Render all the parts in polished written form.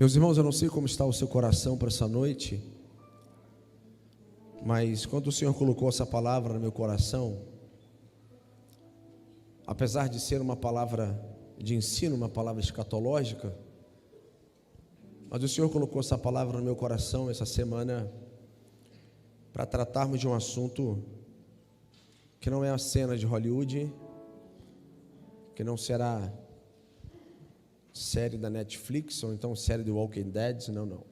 Meus irmãos, eu não sei como está o seu coração para essa noite, mas quando o Senhor colocou essa palavra no meu coração, apesar de ser uma palavra de ensino, uma palavra escatológica, mas o Senhor colocou essa palavra no meu coração essa semana para tratarmos de um assunto que não é a cena de Hollywood, que não será série da Netflix ou então série do Walking Dead, não.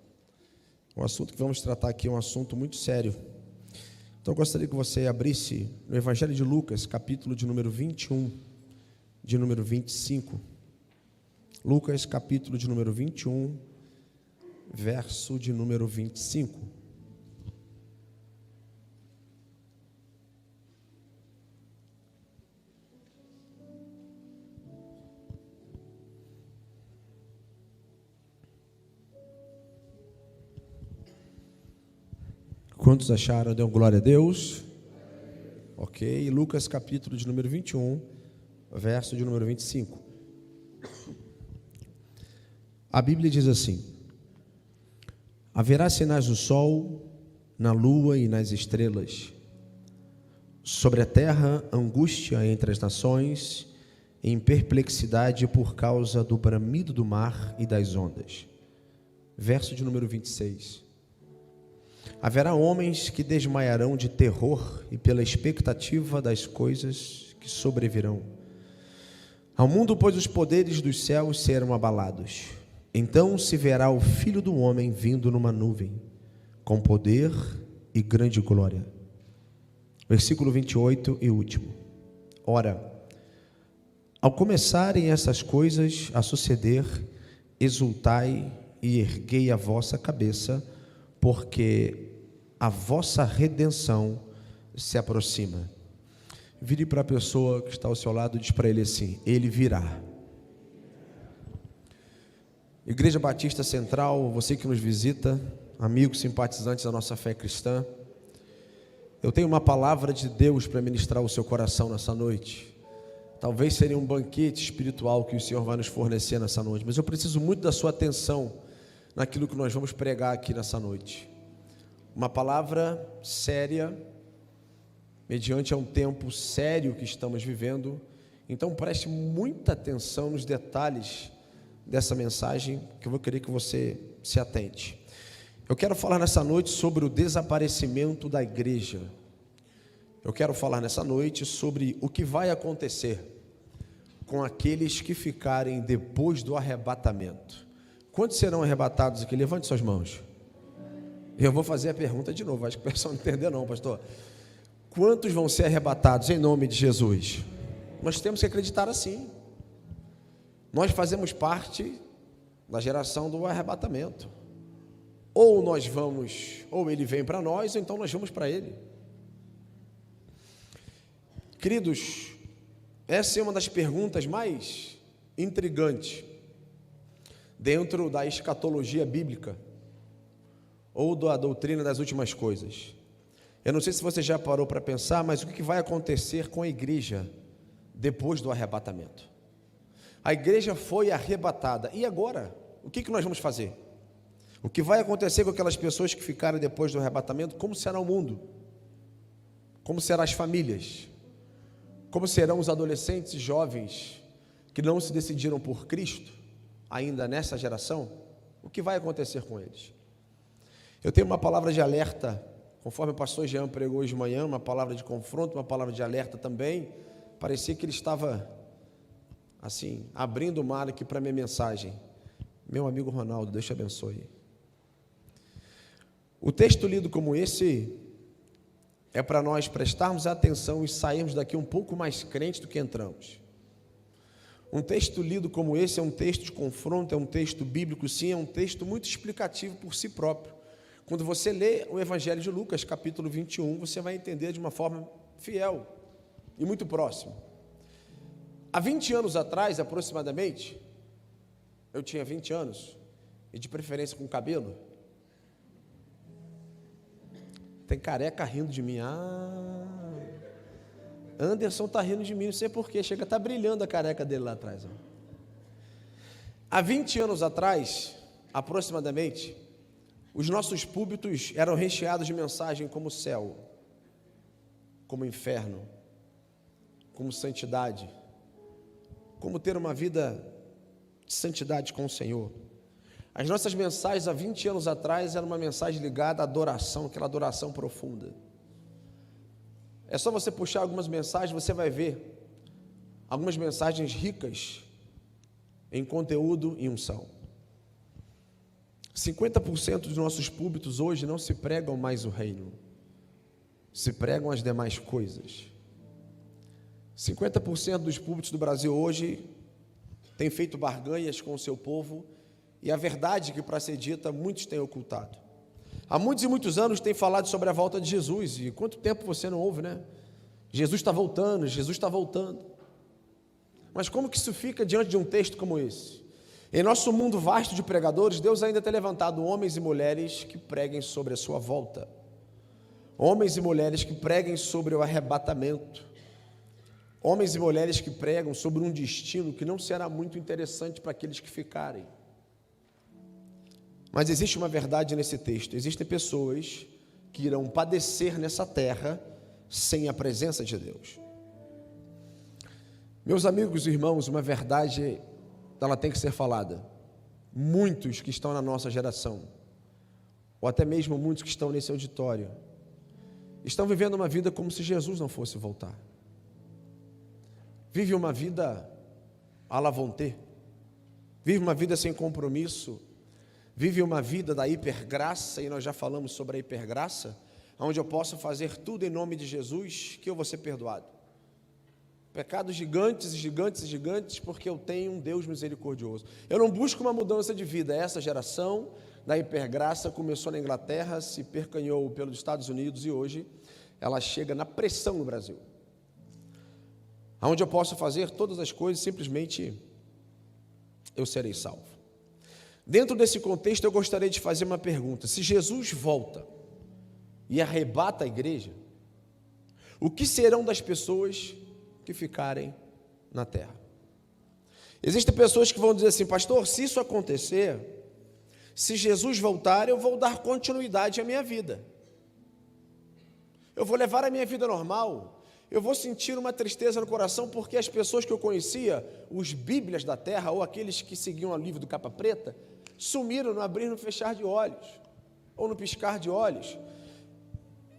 O assunto que vamos tratar aqui é um assunto muito sério. Então eu gostaria que você abrisse no Evangelho de Lucas, capítulo de número 21, de número 25. Lucas, capítulo de número 21, verso de número 25. Quantos acharam? Deu glória a Deus? Ok, Lucas capítulo de número 21, verso de número 25. A Bíblia diz assim: haverá sinais no sol, na lua e nas estrelas. Sobre a terra, angústia entre as nações, em perplexidade por causa do bramido do mar e das ondas. Verso de número 26. Haverá homens que desmaiarão de terror e pela expectativa das coisas que sobrevirão ao mundo, pois os poderes dos céus serão abalados. Então se verá o Filho do Homem vindo numa nuvem, com poder e grande glória. Versículo 28 e último. Ora, ao começarem essas coisas a suceder, exultai e erguei a vossa cabeça, porque a vossa redenção se aproxima. Vire para a pessoa que está ao seu lado e diz para ele assim: ele virá. Igreja Batista Central, você que nos visita, amigos simpatizantes da nossa fé cristã, eu tenho uma palavra de Deus para ministrar o seu coração nessa noite. Talvez seria um banquete espiritual que o Senhor vai nos fornecer nessa noite, mas eu preciso muito da sua atenção naquilo que nós vamos pregar aqui nessa noite. Uma palavra séria, mediante a um tempo sério que estamos vivendo. Então preste muita atenção nos detalhes dessa mensagem, que eu vou querer que você se atente. Eu quero falar nessa noite sobre o desaparecimento da igreja. Eu quero falar nessa noite sobre o que vai acontecer com aqueles que ficarem depois do arrebatamento. Quantos serão arrebatados aqui? Levante suas mãos. Eu vou fazer a pergunta de novo, acho que o pessoal não entendeu não, pastor. Quantos vão ser arrebatados em nome de Jesus? Nós temos que acreditar assim. Nós fazemos parte da geração do arrebatamento. Ou nós vamos, ou ele vem para nós, ou então nós vamos para ele. Queridos, essa é uma das perguntas mais intrigantes dentro da escatologia bíblica, ou da doutrina das últimas coisas. Eu não sei se você já parou para pensar, mas o que vai acontecer com a igreja depois do arrebatamento? A igreja foi arrebatada, e agora? O que nós vamos fazer? O que vai acontecer com aquelas pessoas que ficaram depois do arrebatamento? Como será o mundo? Como serão as famílias? Como serão os adolescentes e jovens que não se decidiram por Cristo, ainda nessa geração? O que vai acontecer com eles? Eu tenho uma palavra de alerta, conforme o pastor Jean pregou hoje de manhã, uma palavra de confronto, uma palavra de alerta também. Parecia que ele estava, assim, abrindo o mar aqui para a minha mensagem. Meu amigo Ronaldo, Deus te abençoe. O texto lido como esse é para nós prestarmos atenção e sairmos daqui um pouco mais crentes do que entramos. Um texto lido como esse é um texto de confronto, é um texto bíblico, sim, é um texto muito explicativo por si próprio. Quando você lê o Evangelho de Lucas, capítulo 21, você vai entender de uma forma fiel e muito próxima. Há 20 anos atrás, aproximadamente, eu tinha 20 anos, e de preferência com cabelo. Tem careca rindo de mim. Anderson está rindo de mim, não sei porquê, chega a estar brilhando a careca dele lá atrás. Há 20 anos atrás, aproximadamente, os nossos púlpitos eram recheados de mensagem como céu, como inferno, como santidade, como ter uma vida de santidade com o Senhor. As nossas mensagens há 20 anos atrás eram uma mensagem ligada à adoração, aquela adoração profunda. É só você puxar algumas mensagens, você vai ver algumas mensagens ricas em conteúdo e unção. 50% dos nossos púlpitos hoje não se pregam mais o reino, se pregam as demais coisas. 50% dos púlpitos do Brasil hoje têm feito barganhas com o seu povo, e a verdade que para ser dita muitos têm ocultado. Há muitos e muitos anos tem falado sobre a volta de Jesus, e quanto tempo você não ouve, né? Jesus está voltando, Jesus está voltando. Mas como que isso fica diante de um texto como esse? Em nosso mundo vasto de pregadores, Deus ainda tem levantado homens e mulheres que preguem sobre a sua volta, homens e mulheres que preguem sobre o arrebatamento, homens e mulheres que pregam sobre um destino que não será muito interessante para aqueles que ficarem. Mas existe uma verdade nesse texto: existem pessoas que irão padecer nessa terra sem a presença de Deus. Meus amigos e irmãos, uma verdade, ela tem que ser falada. Muitos que estão na nossa geração, ou até mesmo muitos que estão nesse auditório, estão vivendo uma vida como se Jesus não fosse voltar. Vive uma vida à la vontade, vive uma vida sem compromisso, vive uma vida da hipergraça, e nós já falamos sobre a hipergraça, onde eu posso fazer tudo em nome de Jesus, que eu vou ser perdoado. Pecados gigantes, gigantes, gigantes, porque eu tenho um Deus misericordioso. Eu não busco uma mudança de vida. Essa geração da hipergraça começou na Inglaterra, se percanhou pelos Estados Unidos e hoje ela chega na pressão no Brasil, onde eu posso fazer todas as coisas, simplesmente eu serei salvo. Dentro desse contexto eu gostaria de fazer uma pergunta: se Jesus volta e arrebata a igreja, o que serão das pessoas que ficarem na terra? Existem pessoas que vão dizer assim: pastor, se isso acontecer, se Jesus voltar, eu vou dar continuidade à minha vida, eu vou levar a minha vida normal, eu vou sentir uma tristeza no coração, porque as pessoas que eu conhecia, os bíblias da terra, ou aqueles que seguiam o livro do capa preta, sumiram no abrir e no fechar de olhos, ou no piscar de olhos.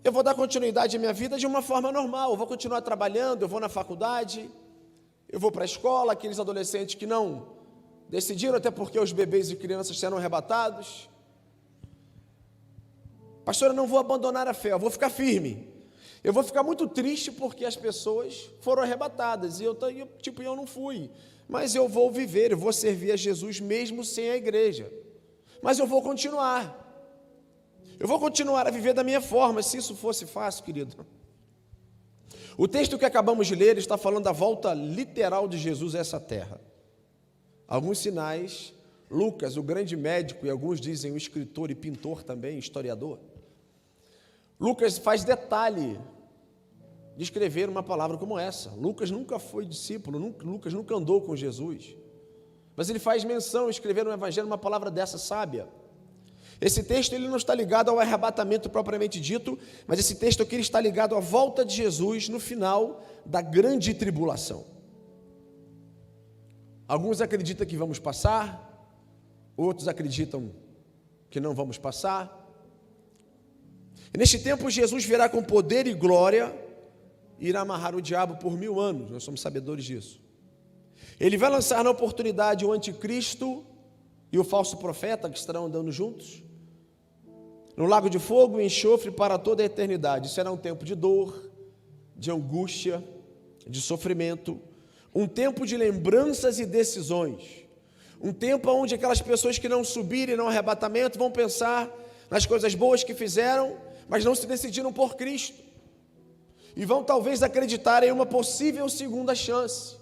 Eu vou dar continuidade à minha vida de uma forma normal, eu vou continuar trabalhando, eu vou na faculdade, eu vou para a escola. Aqueles adolescentes que não decidiram, até porque os bebês e crianças serão arrebatados. Pastor, eu não vou abandonar a fé, eu vou ficar firme. Eu vou ficar muito triste porque as pessoas foram arrebatadas e eu não fui, mas eu vou viver, eu vou servir a Jesus mesmo sem a igreja, mas eu vou continuar. Eu vou continuar a viver da minha forma. Se isso fosse fácil, querido. O texto que acabamos de ler está falando da volta literal de Jesus a essa terra. Alguns sinais, Lucas, o grande médico, e alguns dizem o escritor e pintor também, historiador, Lucas faz detalhe de escrever uma palavra como essa. Lucas nunca foi discípulo, Lucas nunca andou com Jesus, mas ele faz menção, escrever no evangelho, uma palavra dessa sábia. Esse texto ele não está ligado ao arrebatamento propriamente dito, mas esse texto aqui ele está ligado à volta de Jesus no final da grande tribulação. Alguns acreditam que vamos passar, outros acreditam que não vamos passar. E neste tempo Jesus virá com poder e glória e irá amarrar o diabo por 1000 anos, nós somos sabedores disso. Ele vai lançar na oportunidade o anticristo e o falso profeta, que estarão andando juntos, no lago de fogo e enxofre para toda a eternidade. Será um tempo de dor, de angústia, de sofrimento, um tempo de lembranças e decisões, um tempo onde aquelas pessoas que não subirem no arrebatamento vão pensar nas coisas boas que fizeram, mas não se decidiram por Cristo, e vão talvez acreditar em uma possível segunda chance.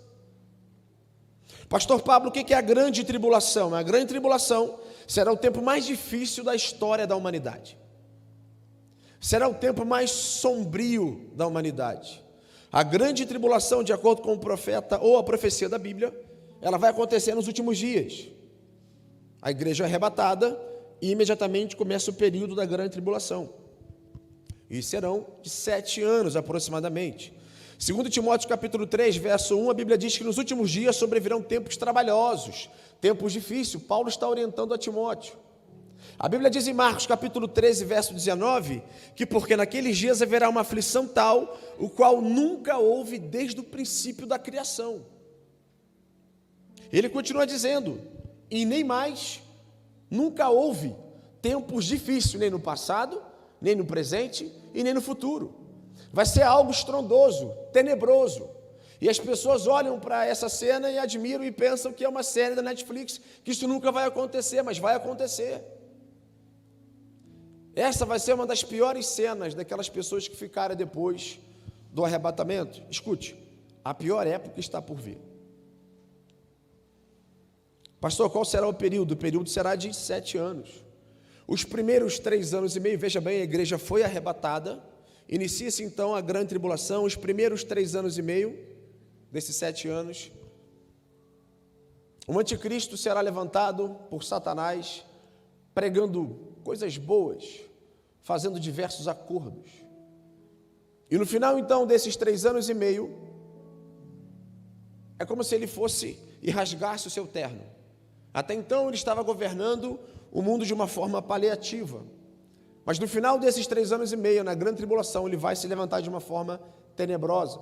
Pastor Pablo, o que é a grande tribulação? A grande tribulação será o tempo mais difícil da história da humanidade. Será o tempo mais sombrio da humanidade. A grande tribulação, de acordo com o profeta ou a profecia da Bíblia, ela vai acontecer nos últimos dias. A igreja é arrebatada e imediatamente começa o período da grande tribulação. E serão de 7 anos aproximadamente. Segundo Timóteo capítulo 3, verso 1, a Bíblia diz que nos últimos dias sobrevirão tempos trabalhosos, tempos difíceis. Paulo está orientando a Timóteo. A Bíblia diz em Marcos capítulo 13, verso 19, que porque naqueles dias haverá uma aflição tal, o qual nunca houve desde o princípio da criação. Ele continua dizendo, e nem mais, nunca houve tempos difíceis, nem no passado, nem no presente e nem no futuro. Vai ser algo estrondoso, tenebroso. E as pessoas olham para essa cena e admiram e pensam que é uma série da Netflix, que isso nunca vai acontecer, mas vai acontecer. Essa vai ser uma das piores cenas daquelas pessoas que ficaram depois do arrebatamento. Escute, a pior época está por vir. Pastor, qual será o período? O período será de 7 anos. Os primeiros 3 anos e meio, veja bem, a igreja foi arrebatada, inicia-se então a grande tribulação. Os primeiros 3 anos e meio desses 7 anos, o anticristo será levantado por Satanás, pregando coisas boas, fazendo diversos acordos. E no final então desses 3 anos e meio, é como se ele fosse e rasgasse o seu terno. Até então ele estava governando o mundo de uma forma paliativa, mas no final desses 3 anos e meio, na grande tribulação, ele vai se levantar de uma forma tenebrosa.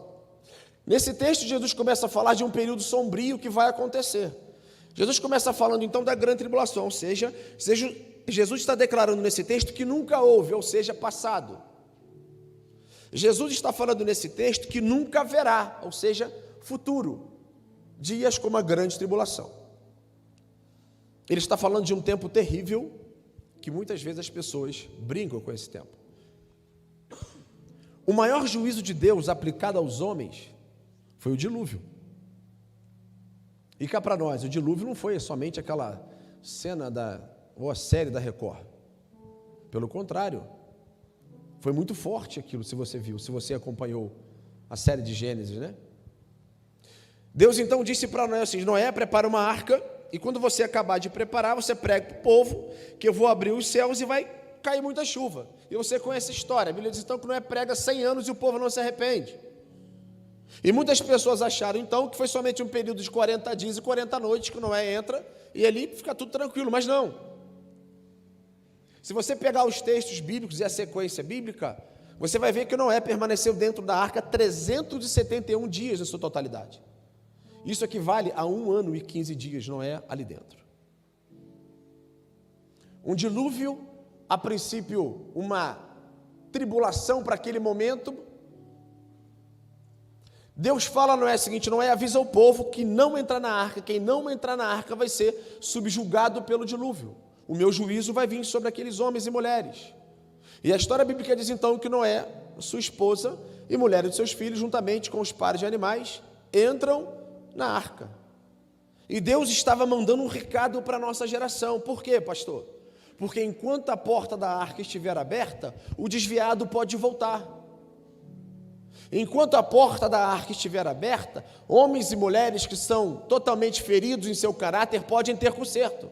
Nesse texto, Jesus começa a falar de um período sombrio que vai acontecer. Jesus começa falando então da grande tribulação, ou seja, Jesus está declarando nesse texto que nunca houve, ou seja, passado. Jesus está falando nesse texto que nunca haverá, ou seja, futuro, dias como a grande tribulação. Ele está falando de um tempo terrível, que muitas vezes as pessoas brincam com esse tempo. O maior juízo de Deus aplicado aos homens foi o dilúvio. E cá para nós, o dilúvio não foi somente aquela cena ou a série da Record. Pelo contrário, foi muito forte aquilo, se você viu, se você acompanhou a série de Gênesis, né? Deus então disse para Noé assim: Noé, prepara uma arca, e quando você acabar de preparar, você prega para o povo que eu vou abrir os céus e vai cair muita chuva. E você conhece a história. A Bíblia diz então que Noé prega 100 anos e o povo não se arrepende. E muitas pessoas acharam então que foi somente um período de 40 dias e 40 noites que Noé entra e ali fica tudo tranquilo, mas não. Se você pegar os textos bíblicos e a sequência bíblica, você vai ver que Noé permaneceu dentro da arca 371 dias na sua totalidade. Isso equivale a 1 ano e 15 dias Noé ali dentro. Um dilúvio, a princípio uma tribulação para aquele momento. Deus fala a Noé o seguinte: Noé avisa o povo que não entrar na arca, quem não entrar na arca vai ser subjugado pelo dilúvio. O meu juízo vai vir sobre aqueles homens e mulheres. E a história bíblica diz então que Noé, sua esposa e mulheres de seus filhos, juntamente com os pares de animais, entram na arca. E Deus estava mandando um recado para a nossa geração. Por quê, pastor? Porque enquanto a porta da arca estiver aberta, o desviado pode voltar. Enquanto a porta da arca estiver aberta, homens e mulheres que são totalmente feridos em seu caráter podem ter conserto.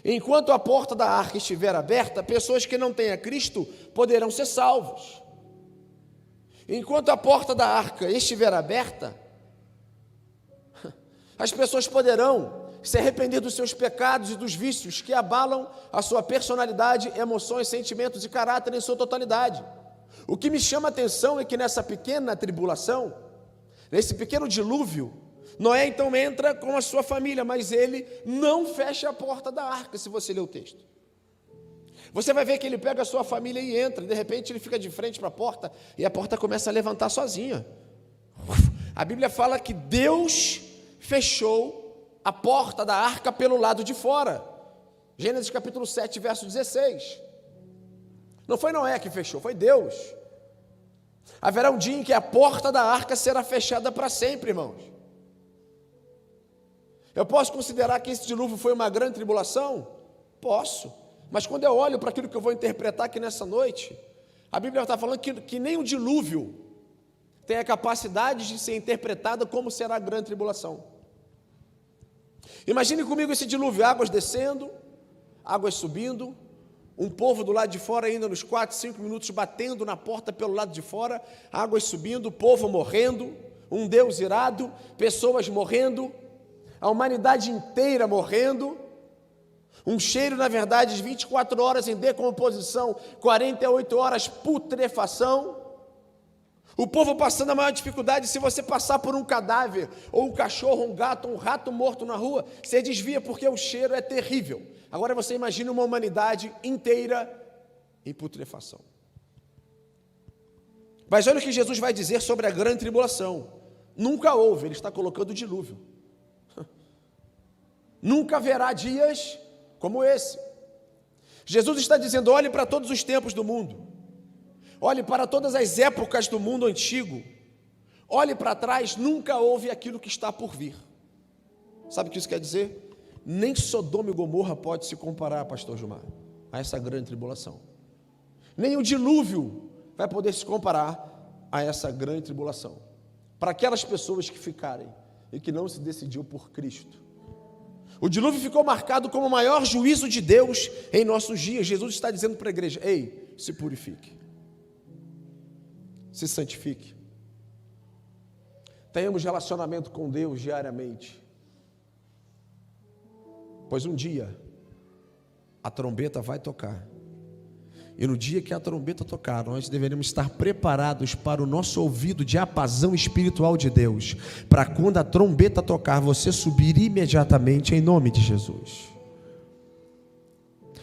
Enquanto a porta da arca estiver aberta, pessoas que não têm a Cristo poderão ser salvos. Enquanto a porta da arca estiver aberta, as pessoas poderão se arrepender dos seus pecados e dos vícios que abalam a sua personalidade, emoções, sentimentos e caráter em sua totalidade. O que me chama a atenção é que nessa pequena tribulação, nesse pequeno dilúvio, Noé então entra com a sua família, mas ele não fecha a porta da arca, se você ler o texto. Você vai ver que ele pega a sua família e entra, e de repente ele fica de frente para a porta, e a porta começa a levantar sozinha. A Bíblia fala que Deus fechou a porta da arca pelo lado de fora. Gênesis capítulo 7, verso 16. Não foi Noé que fechou, foi Deus. Haverá um dia em que a porta da arca será fechada para sempre, irmãos. Eu posso considerar que esse dilúvio foi uma grande tribulação? Posso. Mas quando eu olho para aquilo que eu vou interpretar aqui nessa noite, a Bíblia está falando que nem o dilúvio tem a capacidade de ser interpretada como será a grande tribulação. Imagine comigo esse dilúvio, águas descendo, águas subindo, um povo do lado de fora ainda nos 4, 5 minutos batendo na porta pelo lado de fora, águas subindo, povo morrendo, um Deus irado, pessoas morrendo, a humanidade inteira morrendo, um cheiro, na verdade, de 24 horas em decomposição, 48 horas putrefação, o povo passando a maior dificuldade. Se você passar por um cadáver, ou um cachorro, um gato, um rato morto na rua, você desvia porque o cheiro é terrível. Agora você imagina uma humanidade inteira em putrefação. Mas olha o que Jesus vai dizer sobre a grande tribulação. Nunca houve, ele está colocando o dilúvio. Nunca haverá dias como esse. Jesus está dizendo: olhe para todos os tempos do mundo. Olhe para todas as épocas do mundo antigo. Olhe para trás, nunca houve aquilo que está por vir. Sabe o que isso quer dizer? Nem Sodoma e Gomorra pode se comparar, pastor Gilmar, a essa grande tribulação. Nem o dilúvio vai poder se comparar a essa grande tribulação. Para aquelas pessoas que ficarem e que não se decidiu por Cristo. O dilúvio ficou marcado como o maior juízo de Deus em nossos dias. Jesus está dizendo para a igreja: ei, se purifique. Se santifique. Tenhamos relacionamento com Deus diariamente. Pois um dia a trombeta vai tocar. E no dia que a trombeta tocar, nós deveremos estar preparados para o nosso ouvido de apazão espiritual de Deus, para quando a trombeta tocar, você subir imediatamente em nome de Jesus.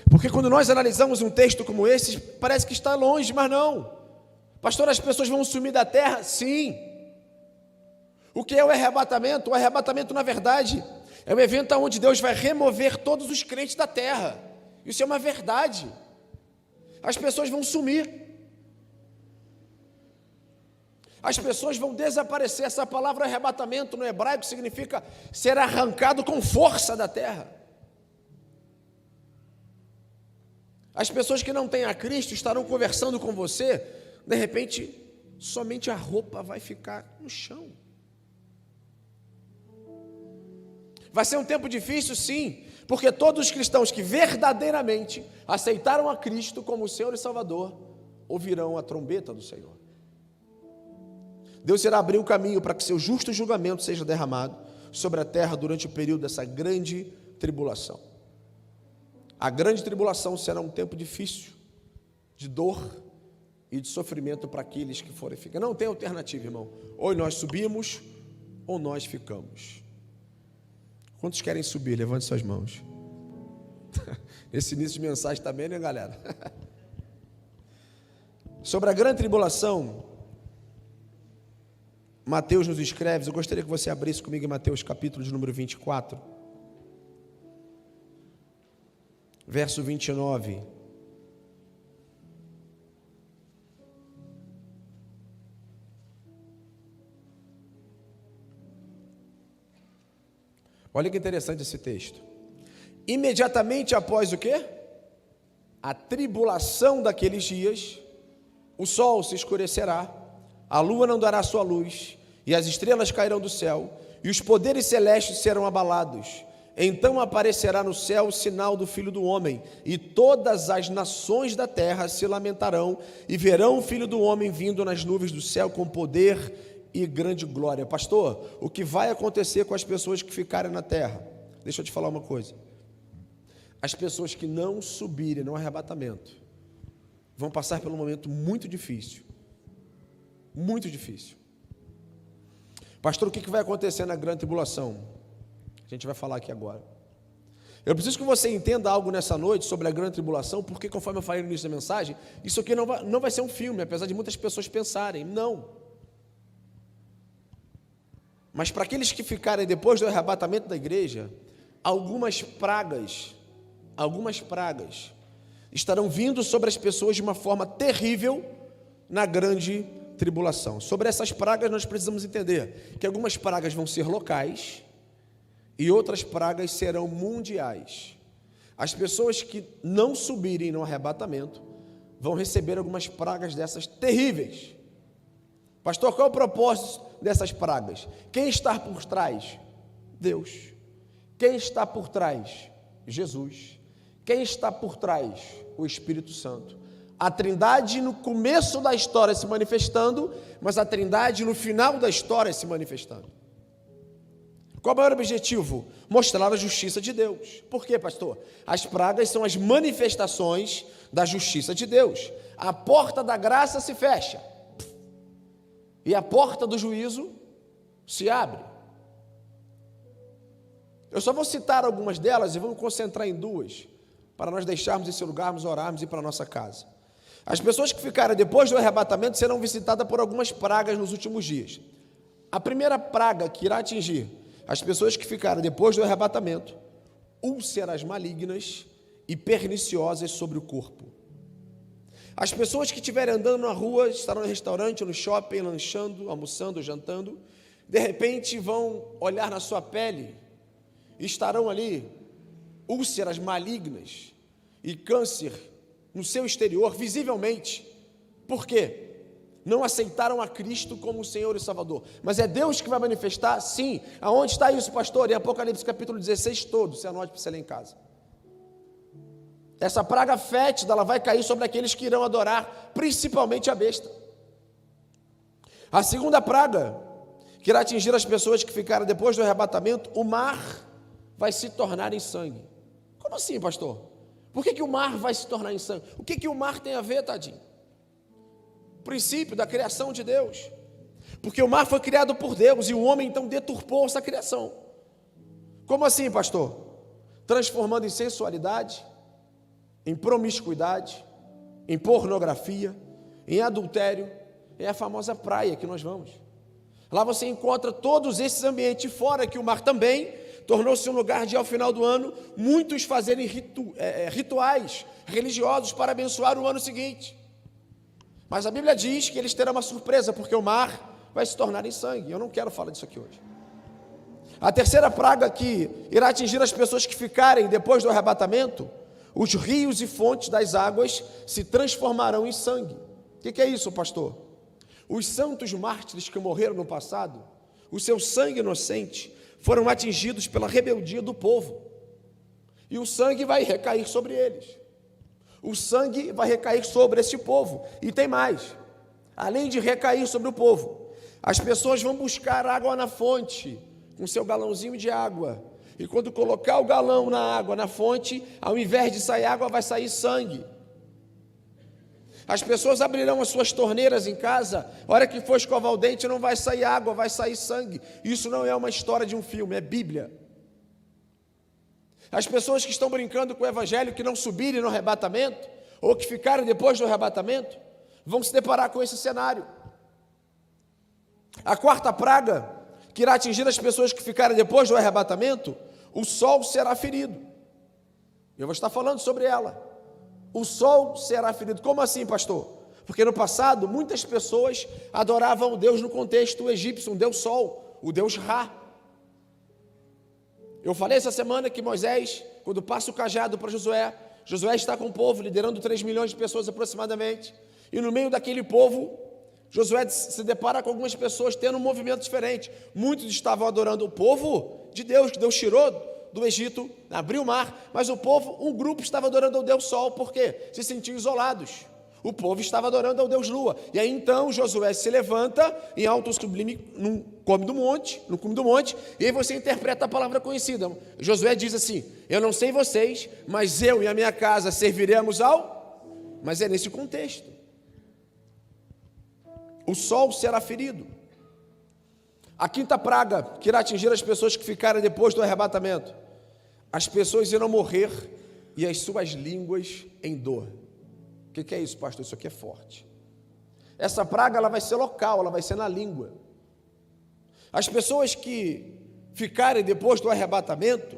Porque quando nós analisamos um texto como esse, parece que está longe, mas não. Pastor, as pessoas vão sumir da terra? Sim. O que é o arrebatamento? O arrebatamento, na verdade, é um evento onde Deus vai remover todos os crentes da terra. Isso é uma verdade. As pessoas vão sumir. As pessoas vão desaparecer. Essa palavra arrebatamento no hebraico significa ser arrancado com força da terra. As pessoas que não têm a Cristo estarão conversando com você. De repente, somente a roupa vai ficar no chão. Vai ser um tempo difícil, sim, porque todos os cristãos que verdadeiramente aceitaram a Cristo como Senhor e Salvador, ouvirão a trombeta do Senhor. Deus irá abrir o caminho para que seu justo julgamento seja derramado sobre a terra durante o período dessa grande tribulação. A grande tribulação será um tempo difícil, de dor e de sofrimento para aqueles que forem ficar. Não tem alternativa, irmão. Ou nós subimos, ou nós ficamos. Quantos querem subir? Levante suas mãos. Esse início de mensagem também, né, galera? Sobre a grande tribulação, Mateus nos escreve. Eu gostaria que você abrisse comigo em Mateus capítulo de número 24, verso 29. Olha que interessante esse texto. Imediatamente após o quê? A tribulação daqueles dias, o sol se escurecerá, a lua não dará sua luz, e as estrelas cairão do céu, e os poderes celestes serão abalados. Então aparecerá no céu o sinal do Filho do Homem, e todas as nações da terra se lamentarão, e verão o Filho do Homem vindo nas nuvens do céu com poder e grande glória. Pastor, o que vai acontecer com as pessoas que ficarem na terra? Deixa eu te falar uma coisa. As pessoas que não subirem no arrebatamento vão passar por um momento muito difícil. Muito difícil. Pastor, o que vai acontecer na grande tribulação? A gente vai falar aqui agora. Eu preciso que você entenda algo nessa noite sobre a grande tribulação, porque conforme eu falei no início da mensagem, isso aqui não vai ser um filme, apesar de muitas pessoas pensarem. Não. Mas para aqueles que ficarem depois do arrebatamento da igreja, algumas pragas estarão vindo sobre as pessoas de uma forma terrível na grande tribulação. Sobre essas pragas nós precisamos entender que algumas pragas vão ser locais e outras pragas serão mundiais. As pessoas que não subirem no arrebatamento vão receber algumas pragas dessas terríveis. Pastor, qual é o propósito dessas pragas? Quem está por trás? Deus. Quem está por trás? Jesus. Quem está por trás? O Espírito Santo. A Trindade no começo da história se manifestando, mas a Trindade no final da história se manifestando. Qual é o maior objetivo? Mostrar a justiça de Deus. Por quê, pastor? As pragas são as manifestações da justiça de Deus. A porta da graça se fecha e a porta do juízo se abre. Eu só vou citar algumas delas e vamos concentrar em duas, para nós deixarmos esse lugar, orarmos e ir para a nossa casa. As pessoas que ficarem depois do arrebatamento serão visitadas por algumas pragas nos últimos dias. A primeira praga que irá atingir as pessoas que ficaram depois do arrebatamento, úlceras malignas e perniciosas sobre o corpo. As pessoas que estiverem andando na rua, estarão no restaurante, no shopping, lanchando, almoçando, jantando, de repente vão olhar na sua pele e estarão ali úlceras malignas e câncer no seu exterior, visivelmente. Por quê? Não aceitaram a Cristo como o Senhor e Salvador. Mas é Deus que vai manifestar? Sim. Aonde está isso, pastor? Em Apocalipse capítulo 16 todo, você anote para você ler em casa. Essa praga fétida, ela vai cair sobre aqueles que irão adorar, principalmente a besta. A segunda praga, que irá atingir as pessoas que ficaram depois do arrebatamento, o mar vai se tornar em sangue. Como assim, pastor? Por que o mar vai se tornar em sangue? O que o mar tem a ver, tadinho? Princípio da criação de Deus, porque o mar foi criado por Deus e o homem então deturpou essa criação. Como assim, pastor? Transformando em sensualidade, em promiscuidade, em pornografia, em adultério. É a famosa praia que nós vamos. Lá você encontra todos esses ambientes, fora que o mar também tornou-se um lugar de, ao final do ano, muitos fazerem rituais religiosos para abençoar o ano seguinte. Mas a Bíblia diz que eles terão uma surpresa, porque o mar vai se tornar em sangue. Eu não quero falar disso aqui hoje. A terceira praga que irá atingir as pessoas que ficarem depois do arrebatamento, os rios e fontes das águas se transformarão em sangue. O que é isso, pastor? Os santos mártires que morreram no passado, o seu sangue inocente, foram atingidos pela rebeldia do povo. E o sangue vai recair sobre eles. O sangue vai recair sobre esse povo. E tem mais. Além de recair sobre o povo, as pessoas vão buscar água na fonte, com seu galãozinho de água. E quando colocar o galão na água, na fonte, ao invés de sair água, vai sair sangue. As pessoas abrirão as suas torneiras em casa, a hora que for escovar o dente, não vai sair água, vai sair sangue. Isso não é uma história de um filme, é Bíblia. As pessoas que estão brincando com o evangelho, que não subirem no arrebatamento, ou que ficarem depois do arrebatamento, vão se deparar com esse cenário. A quarta praga, que irá atingir as pessoas que ficarem depois do arrebatamento, o sol será ferido. Eu vou estar falando sobre ela. O sol será ferido. Como assim, pastor? Porque no passado, muitas pessoas adoravam o Deus no contexto egípcio, um Deus sol, o Deus Ra. Eu falei essa semana que Moisés, quando passa o cajado para Josué, Josué está com o povo, liderando 3 milhões de pessoas aproximadamente, e no meio daquele povo, Josué se depara com algumas pessoas tendo um movimento diferente. Muitos estavam adorando o povo de Deus, que Deus tirou do Egito, abriu o mar, mas o povo, um grupo estava adorando ao Deus Sol. Por quê? Se sentiam isolados. O povo estava adorando ao Deus Lua. E aí então Josué se levanta em alto sublime no cume do monte, e aí você interpreta a palavra conhecida. Josué diz assim: eu não sei vocês, mas eu e a minha casa serviremos ao... Mas é nesse contexto. O sol será ferido. A quinta praga que irá atingir as pessoas que ficarem depois do arrebatamento: as pessoas irão morrer e as suas línguas em dor. O que é isso, pastor? Isso aqui é forte. Essa praga ela vai ser local, ela vai ser na língua. As pessoas que ficarem depois do arrebatamento,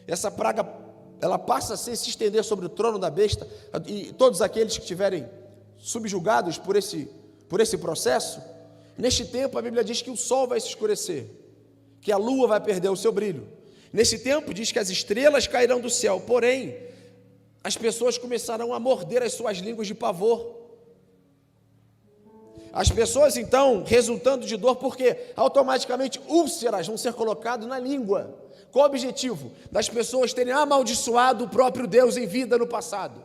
essa praga ela passa a se estender sobre o trono da besta, e todos aqueles que estiverem subjugados por esse processo. Neste tempo a Bíblia diz que o sol vai se escurecer, que a lua vai perder o seu brilho. Nesse tempo diz que as estrelas cairão do céu, porém as pessoas começarão a morder as suas línguas de pavor. As pessoas então, resultando de dor, porque automaticamente úlceras vão ser colocadas na língua. Qual o objetivo? Das pessoas terem amaldiçoado o próprio Deus em vida no passado.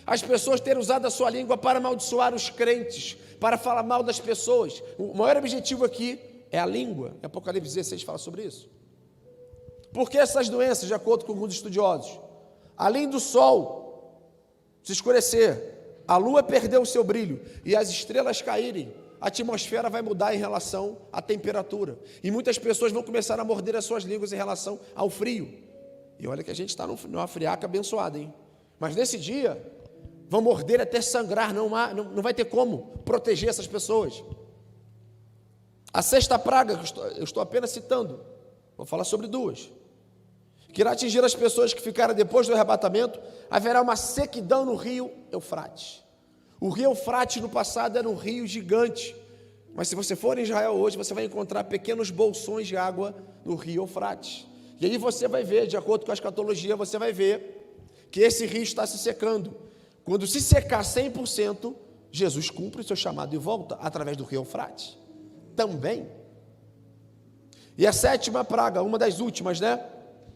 As pessoas terem usado a sua língua para amaldiçoar os crentes, para falar mal das pessoas. O maior objetivo aqui é a língua. Apocalipse 16 fala sobre isso. Por que essas doenças, de acordo com alguns estudiosos? Além do sol se escurecer, a lua perdeu o seu brilho e as estrelas caírem, a atmosfera vai mudar em relação à temperatura. E muitas pessoas vão começar a morder as suas línguas em relação ao frio. E olha que a gente está numa friaca abençoada, hein? Mas nesse dia, vão morder até sangrar, não vai ter como proteger essas pessoas. A sexta praga, que eu estou apenas citando, vou falar sobre duas, que irá atingir as pessoas que ficaram depois do arrebatamento. Haverá uma sequidão no rio Eufrates. O rio Eufrates no passado era um rio gigante, mas se você for em Israel hoje, você vai encontrar pequenos bolsões de água no rio Eufrates. E aí você vai ver, de acordo com a escatologia, você vai ver que esse rio está se secando. Quando se secar 100%, Jesus cumpre o seu chamado e volta através do rio Eufrates também. E a sétima praga, uma das últimas, né?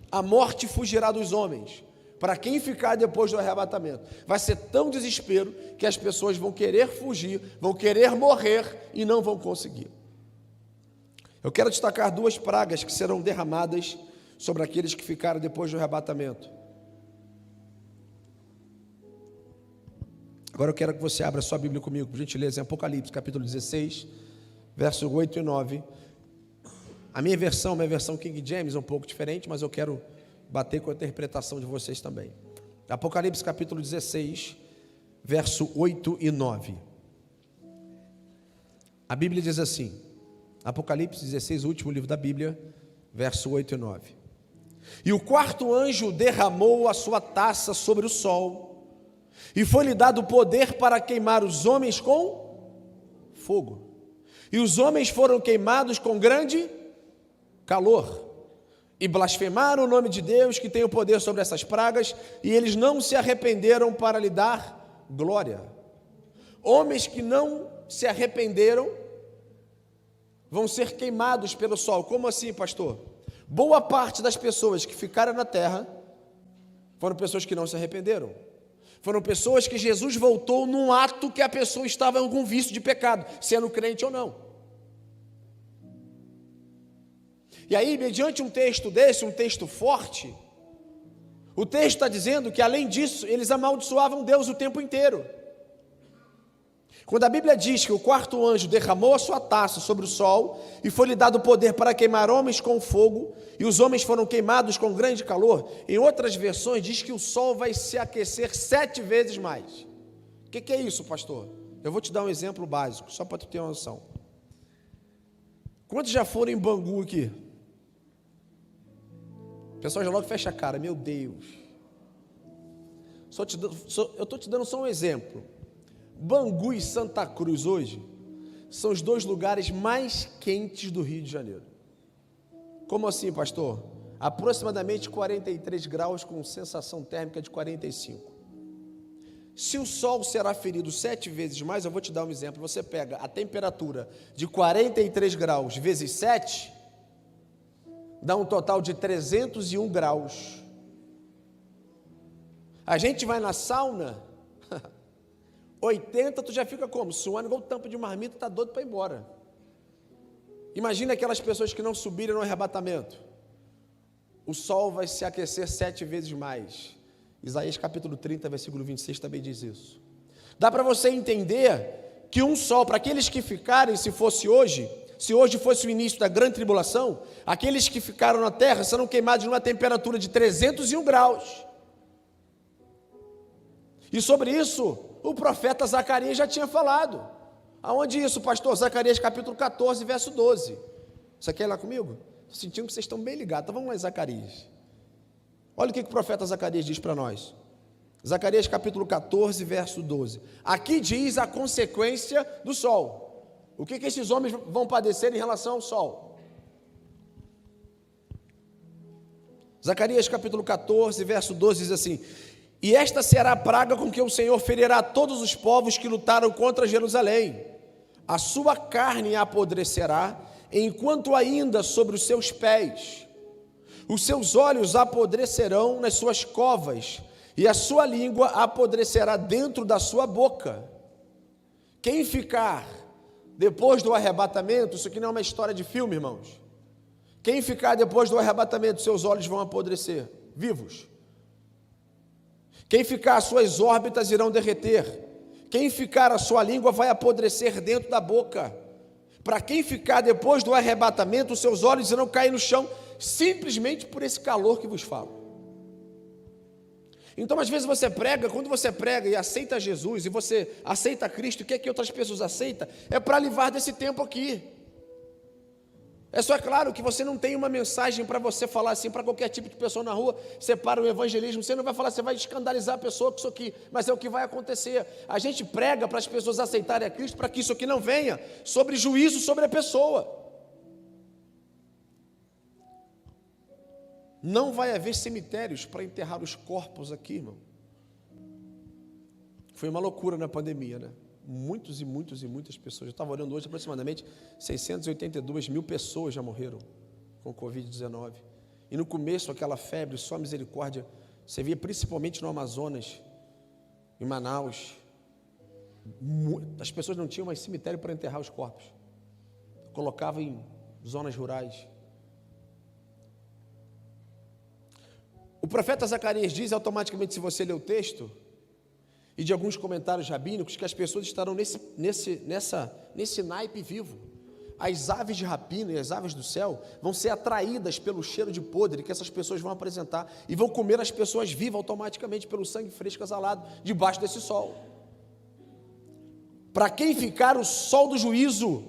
A morte fugirá dos homens. Para quem ficar depois do arrebatamento, vai ser tão desespero que as pessoas vão querer fugir, vão querer morrer e não vão conseguir. Eu quero destacar duas pragas que serão derramadas sobre aqueles que ficaram depois do arrebatamento. Agora eu quero que você abra sua Bíblia comigo, por gentileza, em Apocalipse, capítulo 16, versos 8 e 9. A minha versão King James, é um pouco diferente, mas eu quero bater com a interpretação de vocês também. Apocalipse capítulo 16, verso 8 e 9. A Bíblia diz assim, Apocalipse 16, o último livro da Bíblia, verso 8 e 9. E o quarto anjo derramou a sua taça sobre o sol, e foi-lhe dado poder para queimar os homens com fogo. E os homens foram queimados com grande calor. E blasfemaram o nome de Deus, que tem o poder sobre essas pragas, e eles não se arrependeram para lhe dar glória. Homens que não se arrependeram vão ser queimados pelo sol. Como assim, pastor? Boa parte das pessoas que ficaram na terra foram pessoas que não se arrependeram. Foram pessoas que Jesus voltou num ato que a pessoa estava em algum vício de pecado, sendo crente ou não. E aí, mediante um texto desse, um texto forte, o texto está dizendo que, além disso, eles amaldiçoavam Deus o tempo inteiro. Quando a Bíblia diz que o quarto anjo derramou a sua taça sobre o sol e foi-lhe dado poder para queimar homens com fogo, e os homens foram queimados com grande calor, em outras versões diz que o sol vai se aquecer 7 vezes mais. O que é isso, pastor? Eu vou te dar um exemplo básico, só para tu ter uma noção. Quantos já foram em Bangu aqui? O pessoal já logo fecha a cara, meu Deus. Eu estou te dando só um exemplo. Bangu e Santa Cruz hoje são os 2 lugares mais quentes do Rio de Janeiro. Como assim, pastor? Aproximadamente 43 graus com sensação térmica de 45. Se o sol será ferido 7 vezes mais, eu vou te dar um exemplo. Você pega a temperatura de 43 graus vezes 7, dá um total de 301 graus. A gente vai na sauna, 80, tu já fica como? Suando igual tampa de marmita, tá doido para ir embora. Imagina aquelas pessoas que não subiram no arrebatamento. O sol vai se aquecer 7 vezes mais. Isaías capítulo 30, versículo 26 também diz isso. Dá para você entender que um sol, para aqueles que ficarem, se fosse hoje, se hoje fosse o início da grande tribulação, aqueles que ficaram na terra serão queimados numa temperatura de 301 graus. E sobre isso, o profeta Zacarias já tinha falado. Aonde isso, pastor? Zacarias capítulo 14, verso 12. Você quer ir lá comigo? Estou sentindo que vocês estão bem ligados. Então vamos lá em Zacarias. Olha o que o profeta Zacarias diz para nós. Zacarias capítulo 14, verso 12. Aqui diz a consequência do sol. O que esses homens vão padecer em relação ao sol? Zacarias capítulo 14, verso 12 diz assim: e esta será a praga com que o Senhor ferirá todos os povos que lutaram contra Jerusalém. A sua carne apodrecerá, enquanto ainda sobre os seus pés. Os seus olhos apodrecerão nas suas covas, e a sua língua apodrecerá dentro da sua boca. Quem ficar depois do arrebatamento, isso aqui não é uma história de filme, irmãos. Quem ficar depois do arrebatamento, seus olhos vão apodrecer, vivos. Quem ficar, suas órbitas irão derreter. Quem ficar, a sua língua vai apodrecer dentro da boca. Para quem ficar depois do arrebatamento, seus olhos irão cair no chão, simplesmente por esse calor que vos falo. Então, às vezes você prega, quando você prega e aceita Jesus, e você aceita Cristo, o que é que outras pessoas aceitam? É para livrar desse tempo aqui. É só claro que você não tem uma mensagem para você falar assim para qualquer tipo de pessoa na rua, você para o evangelismo, você não vai falar, você vai escandalizar a pessoa com isso aqui, mas é o que vai acontecer. A gente prega para as pessoas aceitarem a Cristo, para que isso aqui não venha sobre juízo sobre a pessoa. Não vai haver cemitérios para enterrar os corpos aqui, irmão. Foi uma loucura na pandemia, né? Muitas pessoas. Eu estava olhando hoje, aproximadamente 682 mil pessoas já morreram com Covid-19. E no começo, aquela febre, só misericórdia, você via principalmente no Amazonas, em Manaus. As pessoas não tinham mais cemitério para enterrar os corpos. Colocavam em zonas rurais. O profeta Zacarias diz automaticamente, se você ler o texto, e de alguns comentários rabínicos, que as pessoas estarão nesse naipe vivo. As aves de rapina e as aves do céu vão ser atraídas pelo cheiro de podre que essas pessoas vão apresentar e vão comer as pessoas vivas automaticamente pelo sangue fresco exalado debaixo desse sol. Para quem ficar, o sol do juízo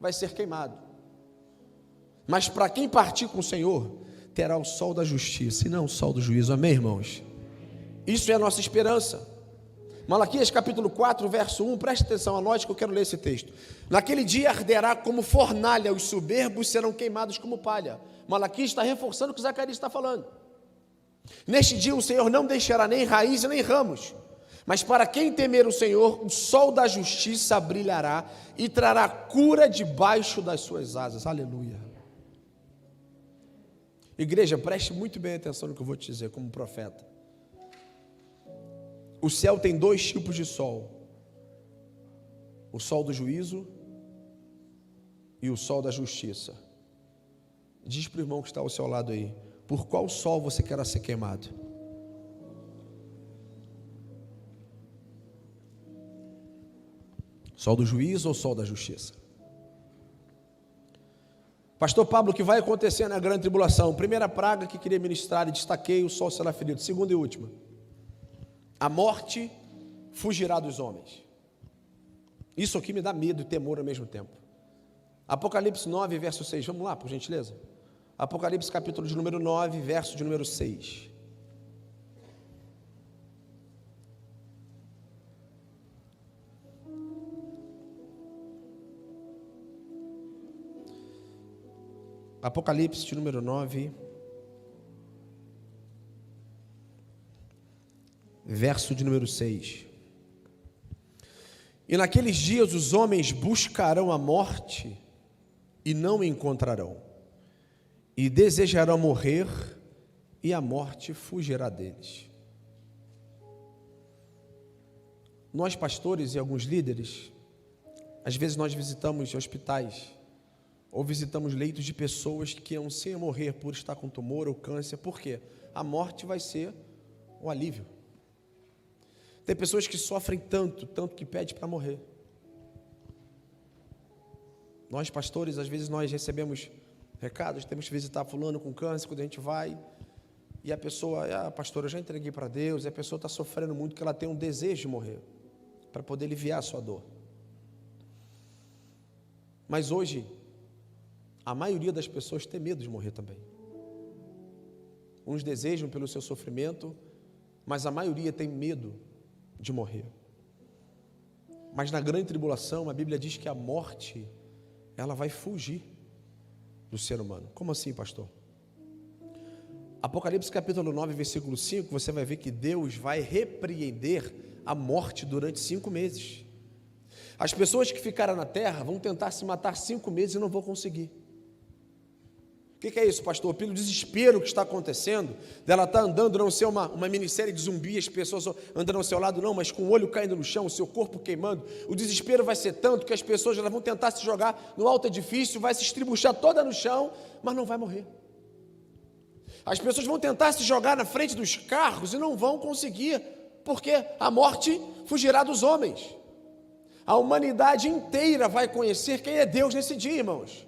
vai ser queimado. Mas para quem partir com o Senhor, terá o sol da justiça e não o sol do juízo. Amém, irmãos? Isso é a nossa esperança. Malaquias capítulo 4, verso 1, preste atenção, anote que eu quero ler esse texto. Naquele dia arderá como fornalha, os soberbos serão queimados como palha. Malaquias está reforçando o que Zacarias está falando. Neste dia o Senhor não deixará nem raiz nem ramos, mas para quem temer o Senhor, o sol da justiça brilhará e trará cura debaixo das suas asas. Aleluia. Igreja, preste muito bem atenção no que eu vou te dizer como profeta. O céu tem dois tipos de sol: o sol do juízo e o sol da justiça. Diz para o irmão que está ao seu lado aí, por qual sol você quer ser queimado? Sol do juízo ou sol da justiça? Pastor Pablo, o que vai acontecer na grande tribulação? Primeira praga que queria ministrar e destaquei, o sol será ferido. Segunda e última: a morte fugirá dos homens. Isso aqui me dá medo e temor ao mesmo tempo. Apocalipse 9, verso 6. Vamos lá, por gentileza. Apocalipse capítulo de número 9, verso de número 6. Apocalipse de número 9, verso de número 6. E naqueles dias os homens buscarão a morte e não a encontrarão, e desejarão morrer, e a morte fugirá deles. Nós pastores e alguns líderes, às vezes nós visitamos hospitais, ou visitamos leitos de pessoas que anseiam morrer por estar com tumor ou câncer. Por quê? A morte vai ser o alívio. Tem pessoas que sofrem tanto que pedem para morrer. Nós pastores, às vezes nós recebemos recados, temos que visitar fulano com câncer, quando a gente vai, e a pessoa, pastor, eu já entreguei para Deus, e a pessoa está sofrendo muito, que ela tem um desejo de morrer, para poder aliviar a sua dor. Mas hoje, a maioria das pessoas tem medo de morrer também. Uns desejam pelo seu sofrimento, mas a maioria tem medo de morrer. Mas na grande tribulação, a Bíblia diz que a morte, ela vai fugir do ser humano. Como assim, pastor? Apocalipse capítulo 9, versículo 5, você vai ver que Deus vai repreender a morte durante 5 meses. As pessoas que ficaram na terra vão tentar se matar 5 meses e não vão conseguir. que é isso, pastor? Pelo desespero que está acontecendo, dela estar andando, não ser uma minissérie de zumbi, as pessoas andando ao seu lado, não, mas com o olho caindo no chão, o seu corpo queimando. O desespero vai ser tanto que as pessoas elas vão tentar se jogar no alto edifício, vai se estribuchar toda no chão, mas não vai morrer. As pessoas vão tentar se jogar na frente dos carros e não vão conseguir, porque a morte fugirá dos homens. A humanidade inteira vai conhecer quem é Deus nesse dia, irmãos.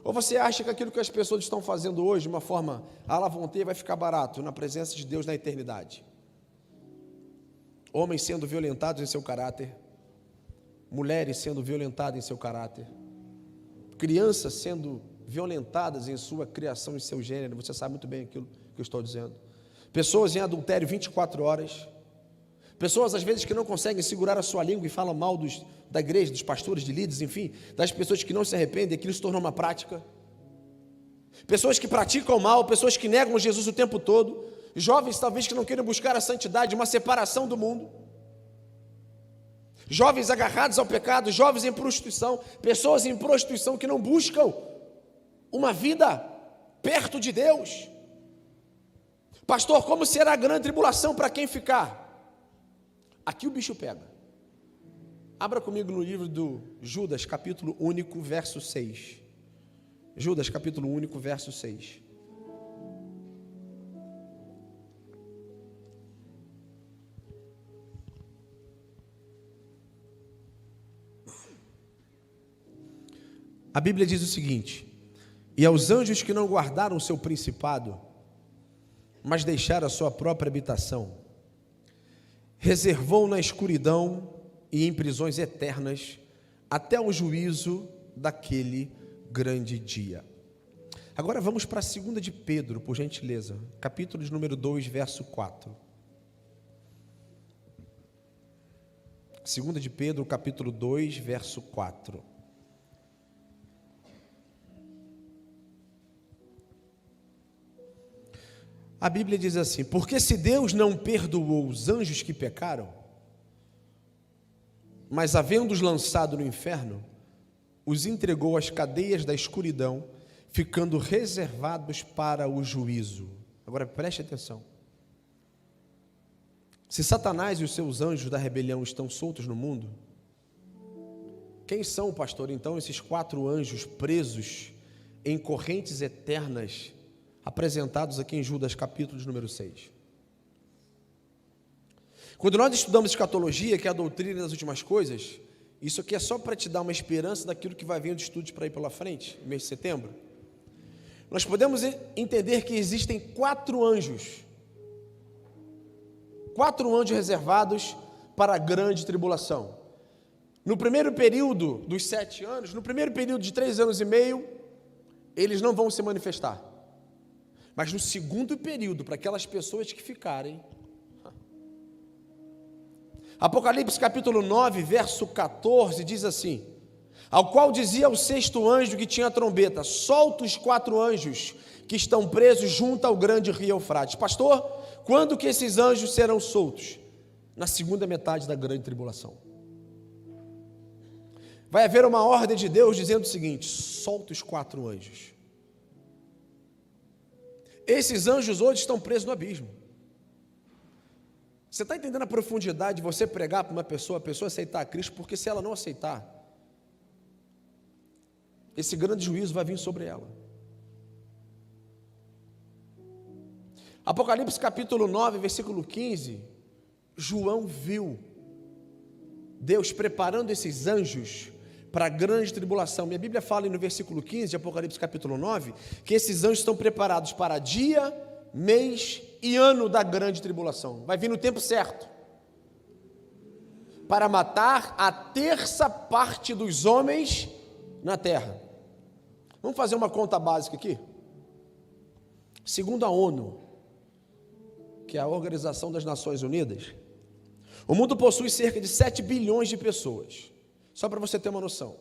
Ou você acha que aquilo que as pessoas estão fazendo hoje, de uma forma à la vontade, vai ficar barato na presença de Deus na eternidade? Homens sendo violentados em seu caráter, mulheres sendo violentadas em seu caráter, crianças sendo violentadas em sua criação, em seu gênero, você sabe muito bem aquilo que eu estou dizendo. Pessoas em adultério 24 horas, pessoas às vezes que não conseguem segurar a sua língua e falam mal da igreja, dos pastores, de líderes, enfim, das pessoas que não se arrependem, aquilo se tornou uma prática. Pessoas que praticam mal, pessoas que negam Jesus o tempo todo, jovens talvez que não queiram buscar a santidade, uma separação do mundo, jovens agarrados ao pecado, jovens em prostituição, pessoas em prostituição que não buscam uma vida perto de Deus. Pastor, como será a grande tribulação para quem ficar? Aqui o bicho pega. Abra comigo no livro do Judas, capítulo único, verso 6. Judas, capítulo único, verso 6. A Bíblia diz o seguinte: e aos anjos que não guardaram o seu principado, mas deixaram a sua própria habitação, reservou na escuridão e em prisões eternas, até o juízo daquele grande dia. Agora vamos para a 2 de Pedro, por gentileza, capítulo de número 2, verso 4. 2 de Pedro, capítulo 2, verso 4. A Bíblia diz assim: porque se Deus não perdoou os anjos que pecaram, mas havendo-os lançado no inferno, os entregou às cadeias da escuridão, ficando reservados para o juízo. Agora preste atenção. Se Satanás e os seus anjos da rebelião estão soltos no mundo, quem são, pastor, então, esses 4 anjos presos em correntes eternas, apresentados aqui em Judas, capítulo de número 6. Quando nós estudamos escatologia, que é a doutrina das últimas coisas, isso aqui é só para te dar uma esperança daquilo que vai vir de estudos para ir pela frente, no mês de setembro. Nós podemos entender que existem 4 anjos. 4 anjos reservados para a grande tribulação. No primeiro período dos 7 anos, no primeiro período de 3 anos e meio, eles não vão se manifestar. Mas no segundo período, para aquelas pessoas que ficarem, Apocalipse capítulo 9, verso 14, diz assim: ao qual dizia o 6º anjo que tinha a trombeta: solta os 4 anjos que estão presos junto ao grande rio Eufrates. Pastor, quando que esses anjos serão soltos? Na segunda metade da grande tribulação. Vai haver uma ordem de Deus dizendo o seguinte: solta os 4 anjos. Esses anjos hoje estão presos no abismo. Você está entendendo a profundidade de você pregar para uma pessoa, a pessoa aceitar a Cristo, porque se ela não aceitar, esse grande juízo vai vir sobre ela. Apocalipse capítulo 9, versículo 15, João viu Deus preparando esses anjos para a grande tribulação. Minha Bíblia fala no versículo 15 de Apocalipse capítulo 9, que esses anjos estão preparados para dia, mês e ano da grande tribulação. Vai vir no tempo certo, para matar a 1/3 parte dos homens na terra. Vamos fazer uma conta básica aqui? Segundo a ONU, que é a Organização das Nações Unidas, o mundo possui cerca de 7 bilhões de pessoas. Só para você ter uma noção.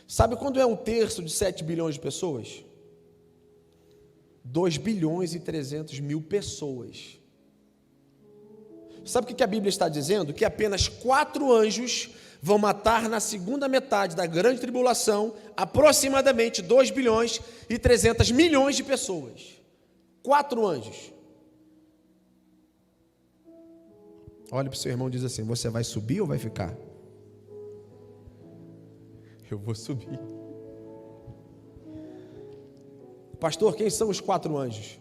Sabe quando é 1/3 de 7 bilhões de pessoas? 2 bilhões e 300 mil pessoas. Sabe o que a Bíblia está dizendo? Que apenas 4 anjos vão matar na segunda metade da grande tribulação aproximadamente 2 bilhões e 300 milhões de pessoas. 4 anjos. Olha para o seu irmão e diz assim: você vai subir ou vai ficar? Eu vou subir. Pastor, quem são os 4 anjos?